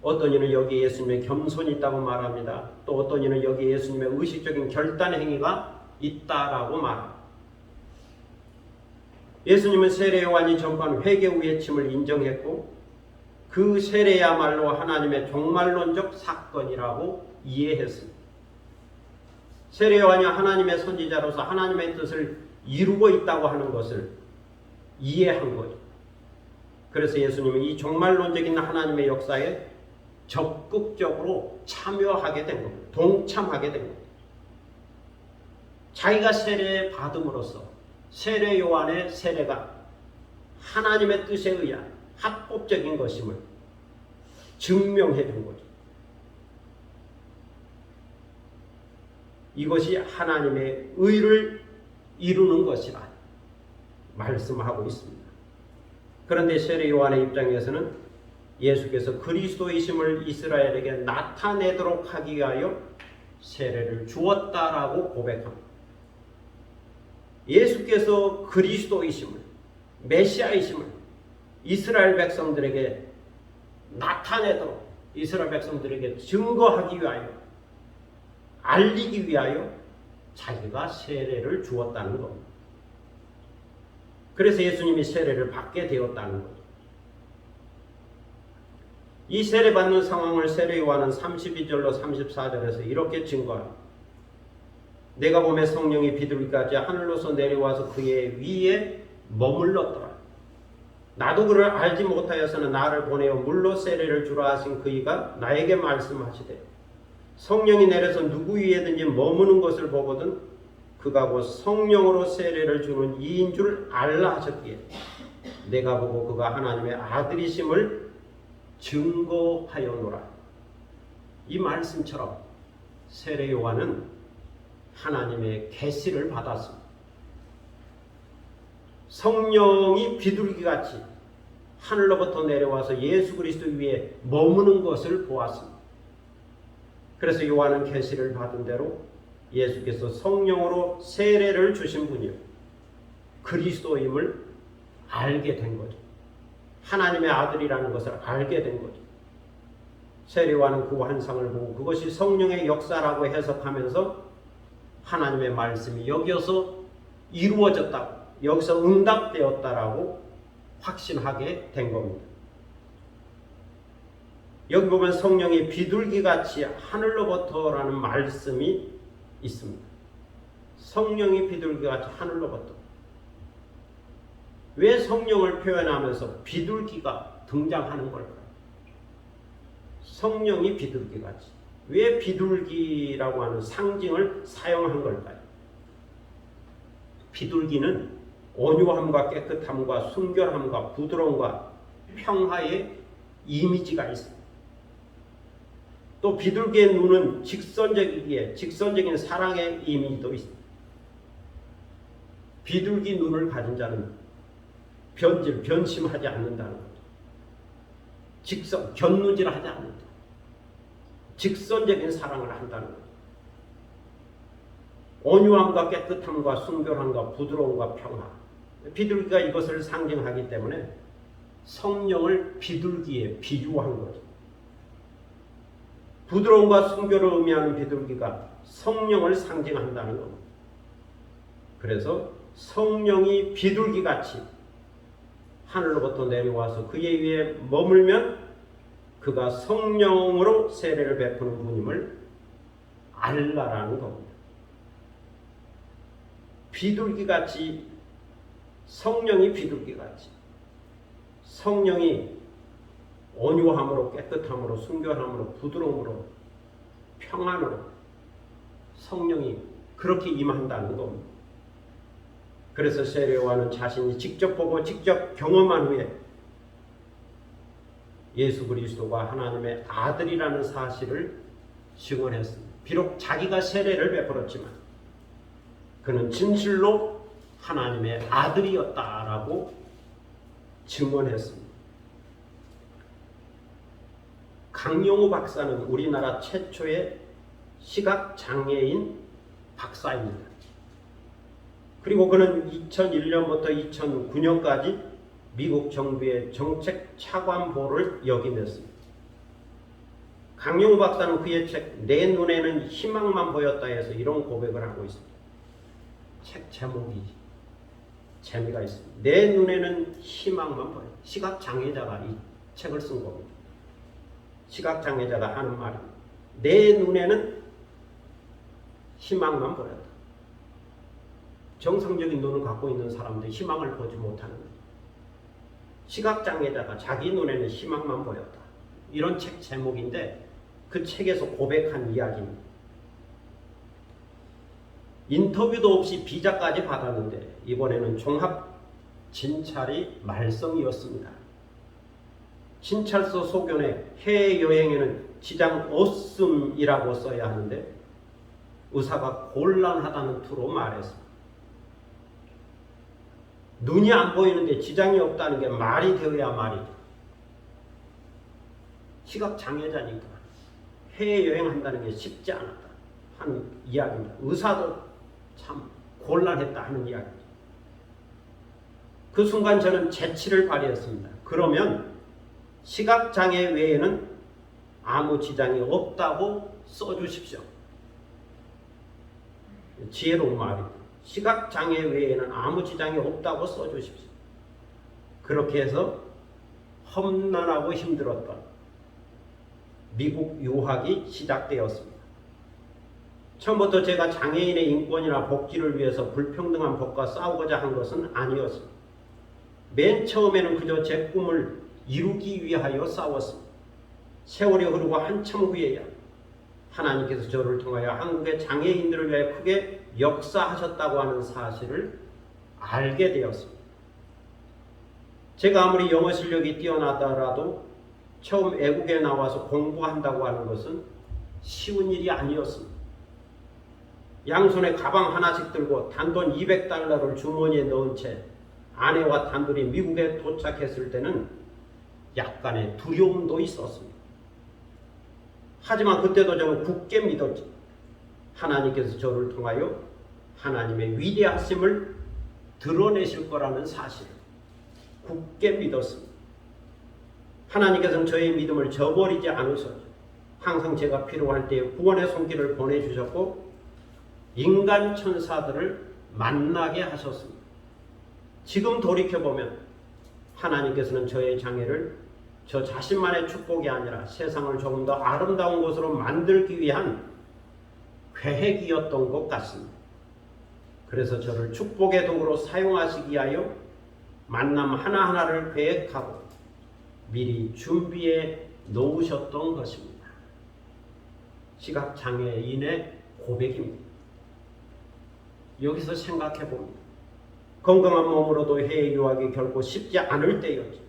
Speaker 1: 어떤 이는 여기에 예수님의 겸손이 있다고 말합니다. 또 어떤 이는 여기에 예수님의 의식적인 결단 행위가 있다라고 말합니다. 예수님은 세례 요한이 전파한 회개 외침을 인정했고 그 세례야말로 하나님의 종말론적 사건이라고 이해했습니다. 세례 요한이 하나님의 선지자로서 하나님의 뜻을 이루고 있다고 하는 것을 이해한 거죠. 그래서 예수님은 이 종말론적인 하나님의 역사에 적극적으로 참여하게 된 겁니다. 동참하게 된 겁니다. 자기가 세례 받음으로써 세례 요한의 세례가 하나님의 뜻에 의한 합법적인 것임을 증명해 준 거죠. 이것이 하나님의 의를 이루는 것이라 말씀하고 있습니다. 그런데 세례 요한의 입장에서는 예수께서 그리스도이심을 이스라엘에게 나타내도록 하기 위하여 세례를 주었다라고 고백합니다. 예수께서 그리스도이심을, 메시아이심을 이스라엘 백성들에게 나타내도록, 이스라엘 백성들에게 증거하기 위하여, 알리기 위하여 자기가 세례를 주었다는 겁니다. 그래서 예수님이 세례를 받게 되었다는 거죠. 이 세례받는 상황을 세례 요한은 32절로 34절에서 이렇게 증거합니다. 내가 보매 성령이 비둘기같이 하늘로서 내려와서 그의 위에 머물렀더라. 나도 그를 알지 못하여서는 나를 보내어 물로 세례를 주라 하신 그이가 나에게 말씀하시되 성령이 내려서 누구 위에든지 머무는 것을 보거든 그가 곧 성령으로 세례를 주는 이인 줄 알라 하셨기에 내가 보고 그가 하나님의 아들이심을 증거하여노라. 이 말씀처럼 세례 요한은 하나님의 계시를 받았습니다. 성령이 비둘기같이 하늘로부터 내려와서 예수 그리스도 위에 머무는 것을 보았습니다. 그래서 요한은 계시를 받은 대로 예수께서 성령으로 세례를 주신 분이요 그리스도임을 알게 된 거죠. 하나님의 아들이라는 것을 알게 된 거죠. 세례 요한은 그 환상을 보고 그것이 성령의 역사라고 해석하면서 하나님의 말씀이 여기서 이루어졌다고, 여기서 응답되었다라고 확신하게 된 겁니다. 여기 보면 성령이 비둘기같이 하늘로부터라는 말씀이 있습니다. 성령이 비둘기같이 하늘로부터. 왜 성령을 표현하면서 비둘기가 등장하는 걸까요? 성령이 비둘기같이. 왜 비둘기라고 하는 상징을 사용한 걸까요? 비둘기는 온유함과 깨끗함과 순결함과 부드러움과 평화의 이미지가 있습니다. 또 비둘기의 눈은 직선적이기에 직선적인 사랑의 이미지도 있습니다. 비둘기 눈을 가진 자는 변심하지 않는다는 거죠. 견누질하지 않는다. 직선적인 사랑을 한다는 거죠. 온유함과 깨끗함과 순결함과 부드러움과 평화. 비둘기가 이것을 상징하기 때문에 성령을 비둘기에 비유한 거죠. 부드러움과 순결을 의미하는 비둘기가 성령을 상징한다는 겁니다. 그래서 성령이 비둘기같이 하늘로부터 내려와서 그의 위에 머물면 그가 성령으로 세례를 베푸는 분임을 알라라는 겁니다. 비둘기같이, 성령이 비둘기같이, 성령이 온유함으로, 깨끗함으로, 순결함으로, 부드러움으로, 평안으로 성령이 그렇게 임한다는 겁니다. 그래서 세례 요한은 자신이 직접 보고 직접 경험한 후에 예수 그리스도가 하나님의 아들이라는 사실을 증언했습니다. 비록 자기가 세례를 베풀었지만 그는 진실로 하나님의 아들이었다라고 증언했습니다. 강용우 박사는 우리나라 최초의 시각장애인 박사입니다. 그리고 그는 2001년부터 2009년까지 미국 정부의 정책 차관보를 역임했습니다. 강용우 박사는 그의 책 내 눈에는 희망만 보였다 해서 이런 고백을 하고 있습니다. 책 제목이 재미가 있습니다. 내 눈에는 희망만 보여. 시각장애자가 이 책을 쓴 겁니다. 시각장애자가 하는 말입니다. 내 눈에는 희망만 보였다. 정상적인 눈을 갖고 있는 사람들 희망을 보지 못하는 거예요. 시각장애자가 자기 눈에는 희망만 보였다. 이런 책 제목인데 그 책에서 고백한 이야기입니다. 인터뷰도 없이 비자까지 받았는데 이번에는 종합 진찰이 말썽이었습니다. 진찰서 소견에 해외여행에는 지장 없음이라고 써야 하는데 의사가 곤란하다는 투로 말했습니다. 눈이 안 보이는데 지장이 없다는 게 말이 되어야 말이죠. 시각장애자니까 해외여행한다는 게 쉽지 않았다 하는 이야기입니다. 의사도 참 곤란했다 하는 이야기입니다. 그 순간 저는 재치를 발휘했습니다. 그러면 시각장애 외에는 아무 지장이 없다고 써주십시오. 지혜로운 말입니다. 시각장애 외에는 아무 지장이 없다고 써주십시오. 그렇게 해서 험난하고 힘들었던 미국 유학이 시작되었습니다. 처음부터 제가 장애인의 인권이나 복지를 위해서 불평등한 법과 싸우고자 한 것은 아니었습니다. 맨 처음에는 그저 제 꿈을 이루기 위하여 싸웠습니다. 세월이 흐르고 한참 후에야 하나님께서 저를 통하여 한국의 장애인들을 위해 크게 역사하셨다고 하는 사실을 알게 되었습니다. 제가 아무리 영어 실력이 뛰어나더라도 처음 외국에 나와서 공부한다고 하는 것은 쉬운 일이 아니었습니다. 양손에 가방 하나씩 들고 단돈 $200를 주머니에 넣은 채 아내와 단둘이 미국에 도착했을 때는 약간의 두려움도 있었습니다. 하지만 그때도 저는 굳게 믿었지. 하나님께서 저를 통하여 하나님의 위대하심을 드러내실 거라는 사실을 굳게 믿었습니다. 하나님께서는 저의 믿음을 저버리지 않으셨죠. 항상 제가 필요할 때 구원의 손길을 보내주셨고 인간 천사들을 만나게 하셨습니다. 지금 돌이켜보면 하나님께서는 저의 장애를 저 자신만의 축복이 아니라 세상을 조금 더 아름다운 곳으로 만들기 위한 계획이었던 것 같습니다. 그래서 저를 축복의 도구로 사용하시기 위하여 만남 하나하나를 계획하고 미리 준비해 놓으셨던 것입니다. 시각장애인의 고백입니다. 여기서 생각해 봅니다. 건강한 몸으로도 해외 유학이 결코 쉽지 않을 때였죠.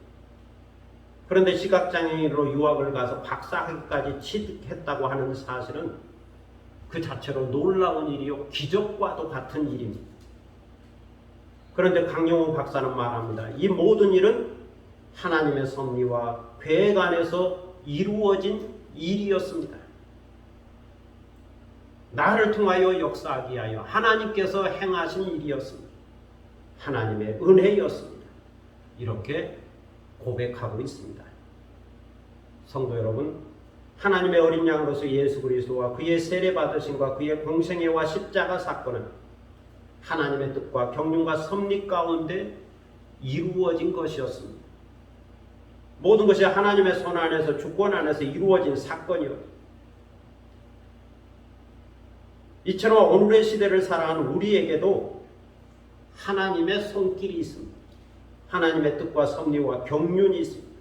Speaker 1: 그런데 시각장애인으로 유학을 가서 박사학위까지 취득했다고 하는 사실은 그 자체로 놀라운 일이요 기적과도 같은 일입니다. 그런데 강용우 박사는 말합니다. 이 모든 일은 하나님의 섭리와 계획 안에서 이루어진 일이었습니다. 나를 통하여 역사하기 위하여 하나님께서 행하신 일이었습니다. 하나님의 은혜였습니다. 이렇게 고백하고 있습니다. 성도 여러분, 하나님의 어린 양으로서 예수 그리스도와 그의 세례 받으심과 그의 공생애와 십자가 사건은 하나님의 뜻과 경륜과 섭리 가운데 이루어진 것이었습니다. 모든 것이 하나님의 손 안에서 주권 안에서 이루어진 사건이요. 이처럼 오늘의 시대를 살아가는 우리에게도 하나님의 손길이 있습니다. 하나님의 뜻과 섭리와 경륜이 있습니다.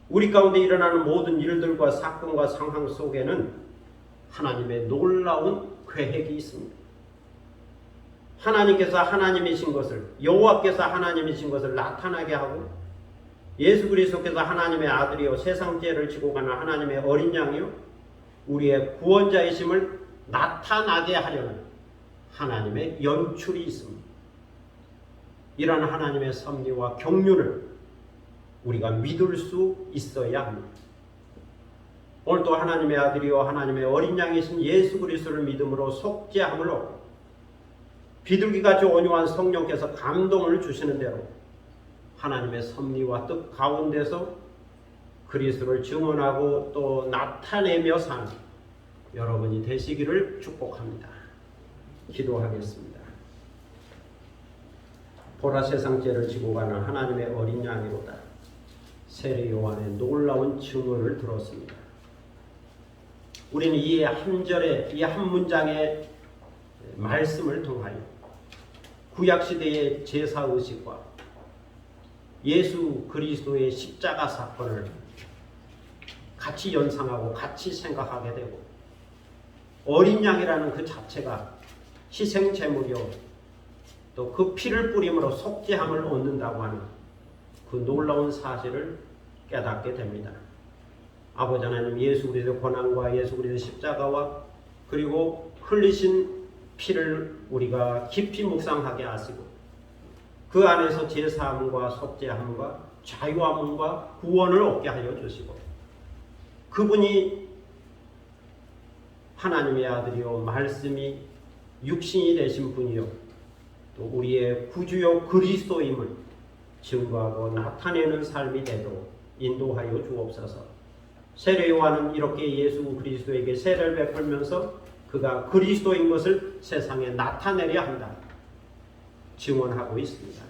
Speaker 1: 우리 가운데 일어나는 모든 일들과 사건과 상황 속에는 하나님의 놀라운 계획이 있습니다. 하나님께서 하나님이신 것을, 여호와께서 하나님이신 것을 나타나게 하고, 예수 그리스도께서 하나님의 아들이요 세상 죄를 지고 가는 하나님의 어린 양이요 우리의 구원자이심을 나타나게 하려는 하나님의 연출이 있습니다. 이러한 하나님의 섭리와 경륜을 우리가 믿을 수 있어야 합니다. 오늘도 하나님의 아들이요 하나님의 어린 양이신 예수 그리스도를 믿음으로 속죄함을 얻고 비둘기같이 온유한 성령께서 감동을 주시는 대로 하나님의 섭리와 뜻 가운데서 그리스도를 증언하고 또 나타내며 사는 여러분이 되시기를 축복합니다. 기도하겠습니다. 보라 세상 죄를 지고 가는 하나님의 어린 양이로다. 세례 요한의 놀라운 증언을 들었습니다. 우리는 이 한 절에, 이 한 문장의 말씀을 통하여 구약시대의 제사의식과 예수 그리스도의 십자가 사건을 같이 연상하고 같이 생각하게 되고, 어린 양이라는 그 자체가 희생제물이요 또 그 피를 뿌림으로 속죄함을 얻는다고 하는 그 놀라운 사실을 깨닫게 됩니다. 아버지 하나님, 예수 그리스도의 고난과 예수 그리스도의 십자가와 그리고 흘리신 피를 우리가 깊이 묵상하게 하시고 그 안에서 제사함과 속죄함과 자유함과 구원을 얻게 하여 주시고, 그분이 하나님의 아들이요 말씀이 육신이 되신 분이요 또 우리의 구주요 그리스도임을 증거하고 나타내는 삶이 되도록 인도하여 주옵소서. 세례 요한은 이렇게 예수 그리스도에게 세례를 베풀면서 그가 그리스도인 것을 세상에 나타내려 한다 증언하고 있습니다.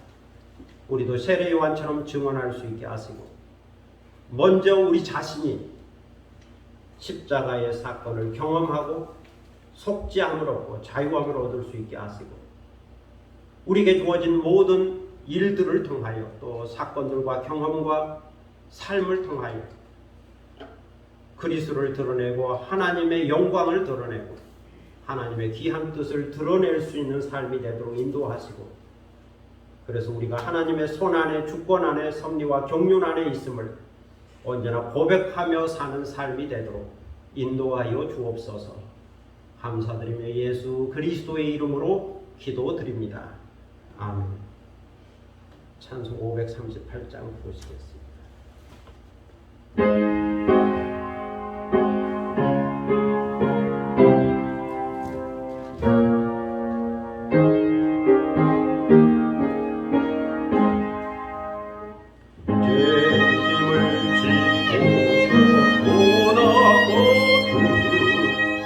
Speaker 1: 우리도 세례 요한처럼 증언할 수 있게 하시고, 먼저 우리 자신이 십자가의 사건을 경험하고 속죄함을 얻고 자유함을 얻을 수 있게 하시고, 우리에게 주어진 모든 일들을 통하여 또 사건들과 경험과 삶을 통하여 그리스도를 드러내고 하나님의 영광을 드러내고 하나님의 귀한 뜻을 드러낼 수 있는 삶이 되도록 인도하시고, 그래서 우리가 하나님의 손 안에 주권 안에 섭리와 경륜 안에 있음을 언제나 고백하며 사는 삶이 되도록 인도하여 주옵소서. 감사드리며 예수 그리스도의 이름으로 기도드립니다. 아멘. 찬송 538장 보시겠습니다.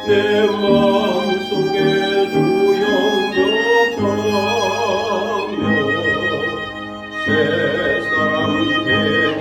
Speaker 2: 내 마음속에 주영역하며 새 사람 되게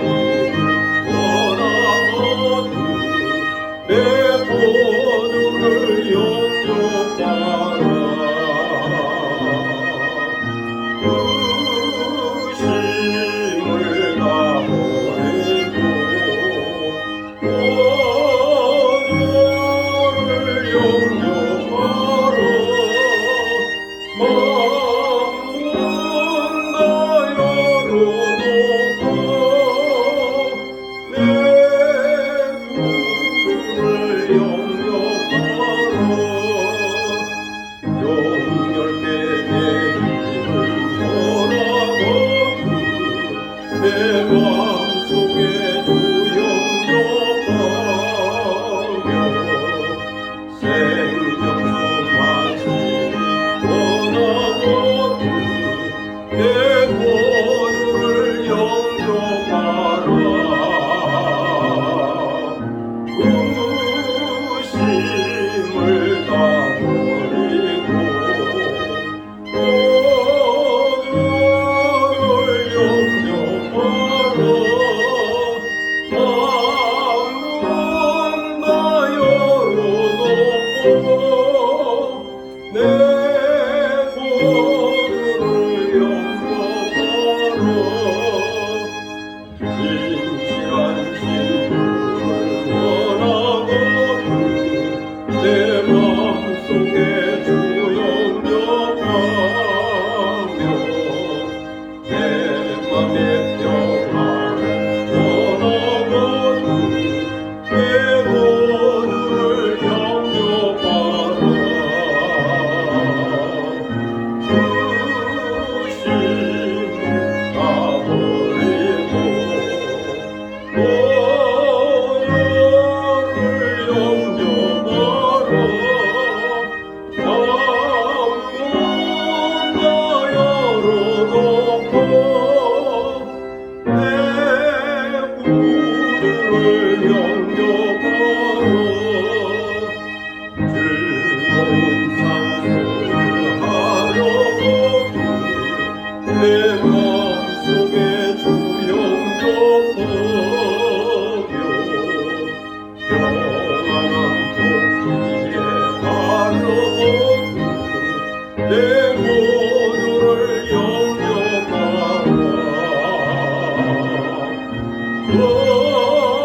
Speaker 2: 내 모두를 영접하라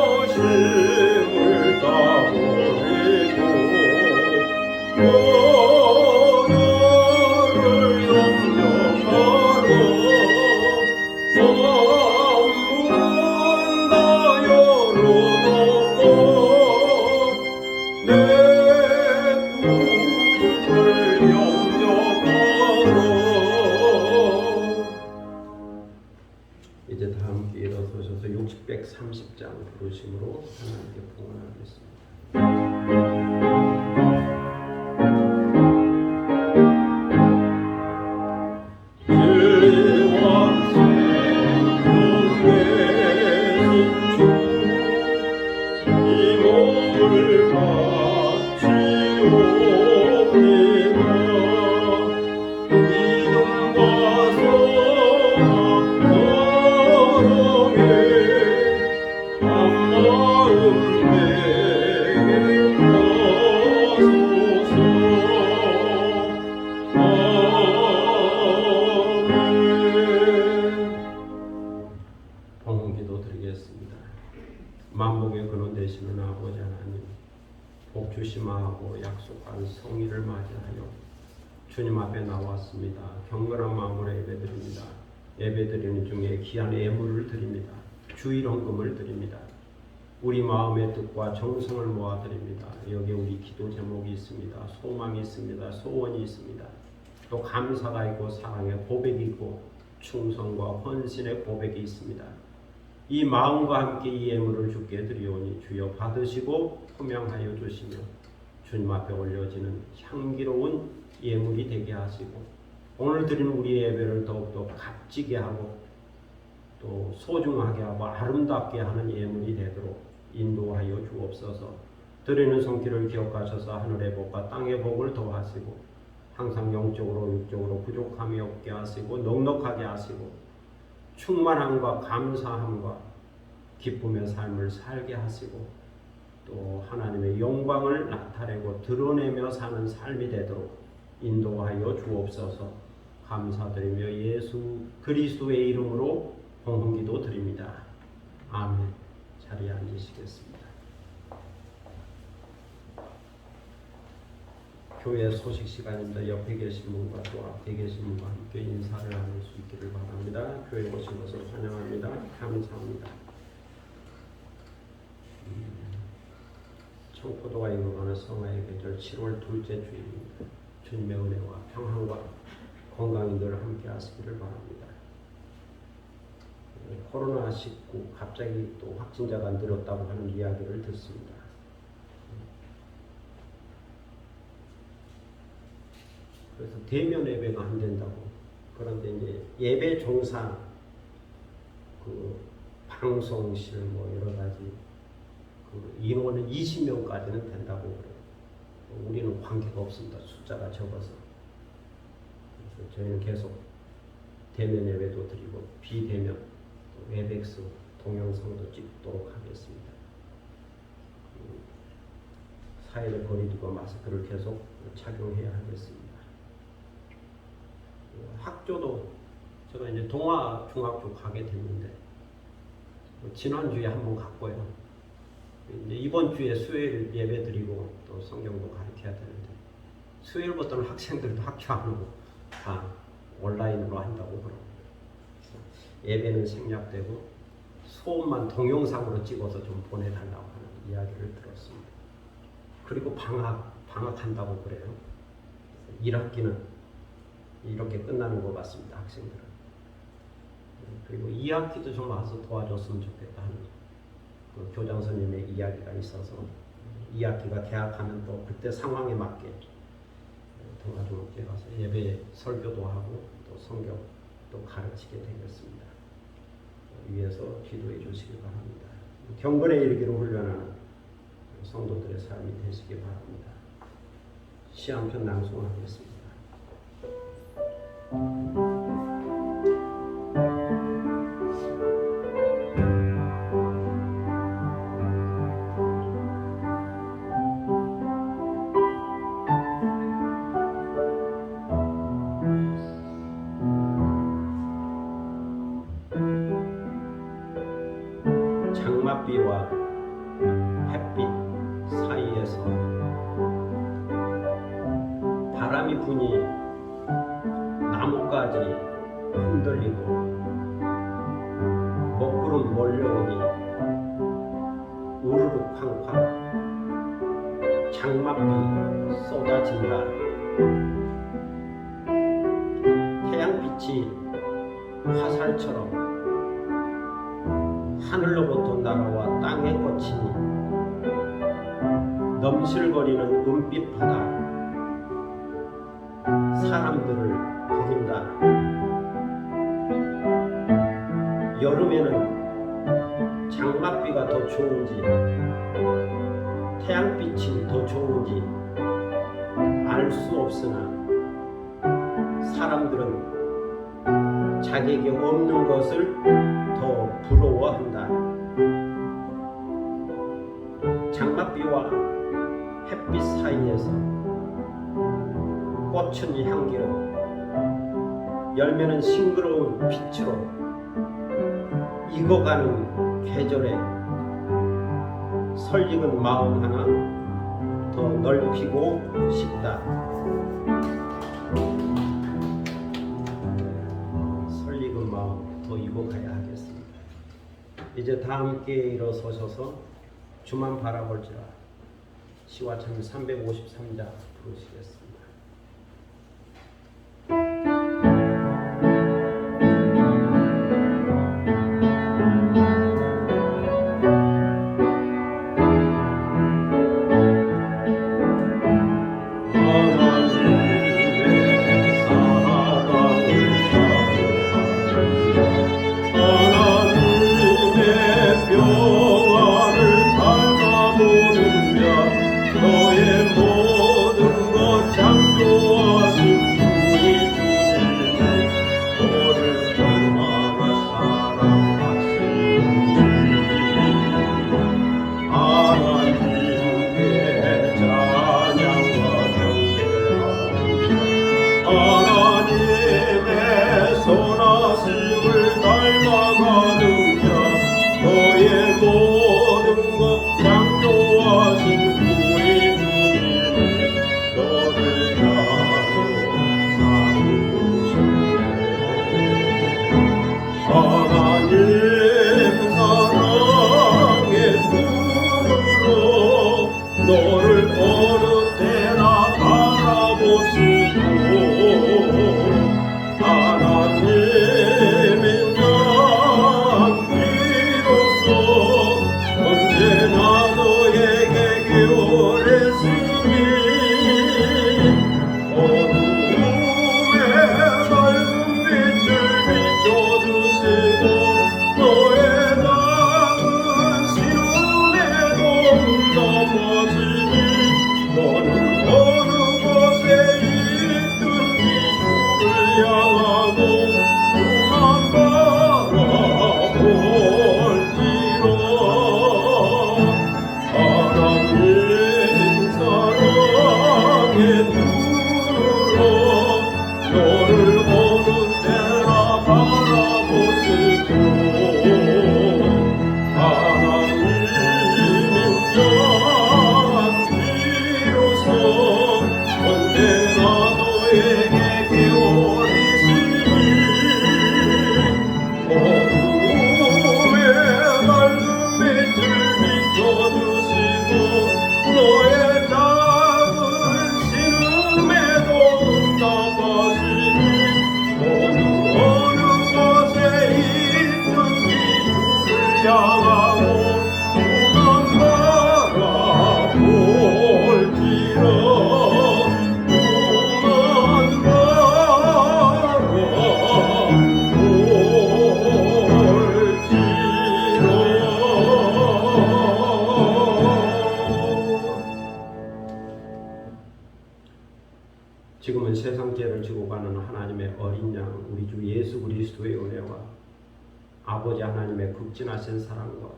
Speaker 2: 거심을 따버리고 너를 영접하라 만문 다 열어놓고 내 구주를 영접하라.
Speaker 1: 이제 다 함께 일어서셔서 630장 부르심으로 하나님께 봉헌하겠습니다. 봉헌기도 드리겠습니다. 만복의 근원 되시는 아버지 하나님, 복 주심하고 약속한 성의를 맞이하여 주님 앞에 나왔습니다. 경건한 마음으로 예배드립니다. 예배드리는 중에 귀한 예물을 드립니다. 주일헌금을 드립니다. 우리 마음의 뜻과 정성을 모아드립니다. 여기에 우리 기도 제목이 있습니다. 소망이 있습니다. 소원이 있습니다. 또 감사가 있고 사랑의 고백이 있고 충성과 헌신의 고백이 있습니다. 이 마음과 함께 이 예물을 주께 드리오니 주여 받으시고 품양하여 주시며 주님 앞에 올려지는 향기로운 예물이 되게 하시고 오늘 드리는 우리의 예배를 더욱더 값지게 하고 또 소중하게 하고 아름답게 하는 예물이 되도록 인도하여 주옵소서. 드리는 손길을 기억하셔서 하늘의 복과 땅의 복을 더하시고 항상 영적으로 육적으로 부족함이 없게 하시고 넉넉하게 하시고 충만함과 감사함과 기쁨의 삶을 살게 하시고 또 하나님의 영광을 나타내고 드러내며 사는 삶이 되도록 인도하여 주옵소서. 감사드리며 예수 그리스도의 이름으로 봉헌기도 드립니다. 아멘. 자리에 앉으시겠습니다. 교회 소식 시간입니다. 옆에 계신 분과 또 앞에 계신 분과 함께 인사를 나눌 수 있기를 바랍니다. 교회 오신 것을 환영합니다. 감사합니다. 청포도가 익어가는 성화의 계절 7월 둘째 주일입니다. 주님의 은혜와 평안과 건강이 늘 함께 하시기를 바랍니다. 코로나19 갑자기 또 확진자가 늘었다고 하는 이야기를 듣습니다. 그래서 대면 예배가 안 된다고. 그런데 이제 예배 종사 그 방송실 뭐 여러 가지 그 인원은 20명까지는 된다고 그래요. 우리는 관계가 없습니다. 숫자가 적어서. 그래서 저희는 계속 대면 예배도 드리고 비대면 웹엑스 동영상도 찍도록 하겠습니다. 사회적 거리두고 마스크를 계속 착용해야 하겠습니다. 학교도 제가 이제 동화 중학교 가게 됐는데 지난주에 한번 갔고요. 이제 이번 주에 수요일 예배 드리고 또 성경도 가르쳐야 되는데 수요일부터는 학생들도 학교 안 오고 다 온라인으로 한다고 그러고 예배는 생략되고 수업만 동영상으로 찍어서 좀 보내달라고 하는 이야기를 들었습니다. 그리고 방학한다고 그래요. 1학기는 이렇게 끝나는 것 같습니다. 학생들은. 그리고 2학기도 좀 와서 도와줬으면 좋겠다 하는 그 교장 선생님의 이야기가 있어서 2학기가 개학하면 또 그때 상황에 맞게 동아중학교에 가서 예배 설교도 하고 또 성경도 가르치게 되겠습니다. 위에서 기도해 주시기 바랍니다. 경건에 이르기를 훈련하는 성도들의 삶이 되시기 바랍니다. 시 한 편 낭송하겠습니다. 장맛비와 햇빛 사이에서 바람이 부니 나뭇가지 흔들리고 먹구름 몰려오니 우르르 쾅쾅 장맛비 쏟아진다. 태양빛이 화살처럼 하늘로부터 날아와 땅에 꽂히니 넘실거리는 은빛 바다 사람들을 부른다. 여름에는 장맛비가 더 좋은지 태양빛이 더 좋은지 알 수 없으나 사람들은 자기에게 없는 것을 더 부러워한다. 장맛비와 햇빛 사이에서 꽃은 향기로 열매는 싱그러운 빛으로 익어가는 계절에 설익은 마음 하나 더 넓히고 싶다. 설익은 마음 더 익어가야 하겠습니다. 이제 다 함께 일어서셔서 주만 바라볼지라 시와 참 353자 부르시겠습니다.
Speaker 2: 너를 어느 때나 바라보시고 하나님의 향기로서 언제나 너에게 교례시니 어둠의 밝은 빛을 비춰주시고 너의 작은 시름에도 넘어지니 너는 어느 곳에 있든지 주를 향하고 그만 바라볼지로 하나님 사랑의 눈으로 너를 어느 때나 바라보시고 하나님의 향기로서 언제나 너에게 기울이시니 어둠의 밝은 빛을 비춰주시고 너의 작은 신음에도 응답하시니 어느 곳에 있든지 주를 향하고 그만 바라볼지라
Speaker 1: 지금은 세상 죄를 지고 가는 하나님의 어린 양 우리 주 예수 그리스도의 은혜와 아버지 하나님의 극진하신 사랑과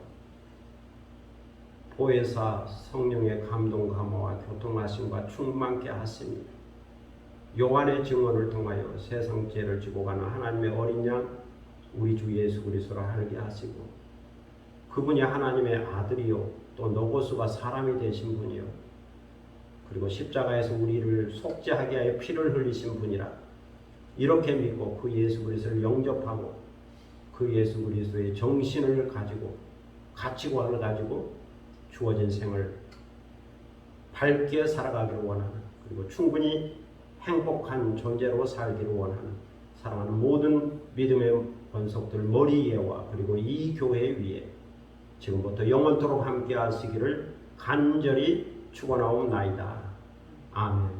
Speaker 1: 보혜사 성령의 감동 감화와 교통하심과 충만케 하심이 요한의 증언을 통하여 세상 죄를 지고 가는 하나님의 어린 양 우리 주 예수 그리스도를 알게 하시고 그분이 하나님의 아들이요 또 노고스가 사람이 되신 분이요 그리고 십자가에서 우리를 속죄하게 하여 피를 흘리신 분이라 이렇게 믿고 그 예수 그리스도를 영접하고 그 예수 그리스도의 정신을 가지고 가치관을 가지고 주어진 생을 밝게 살아가기를 원하는 그리고 충분히 행복한 존재로 살기를 원하는 사랑하는 모든 믿음의 권속들 머리 위에와 그리고 이 교회 위에 지금부터 영원토록 함께 하시기를 간절히 축원하옵나이다. 아멘.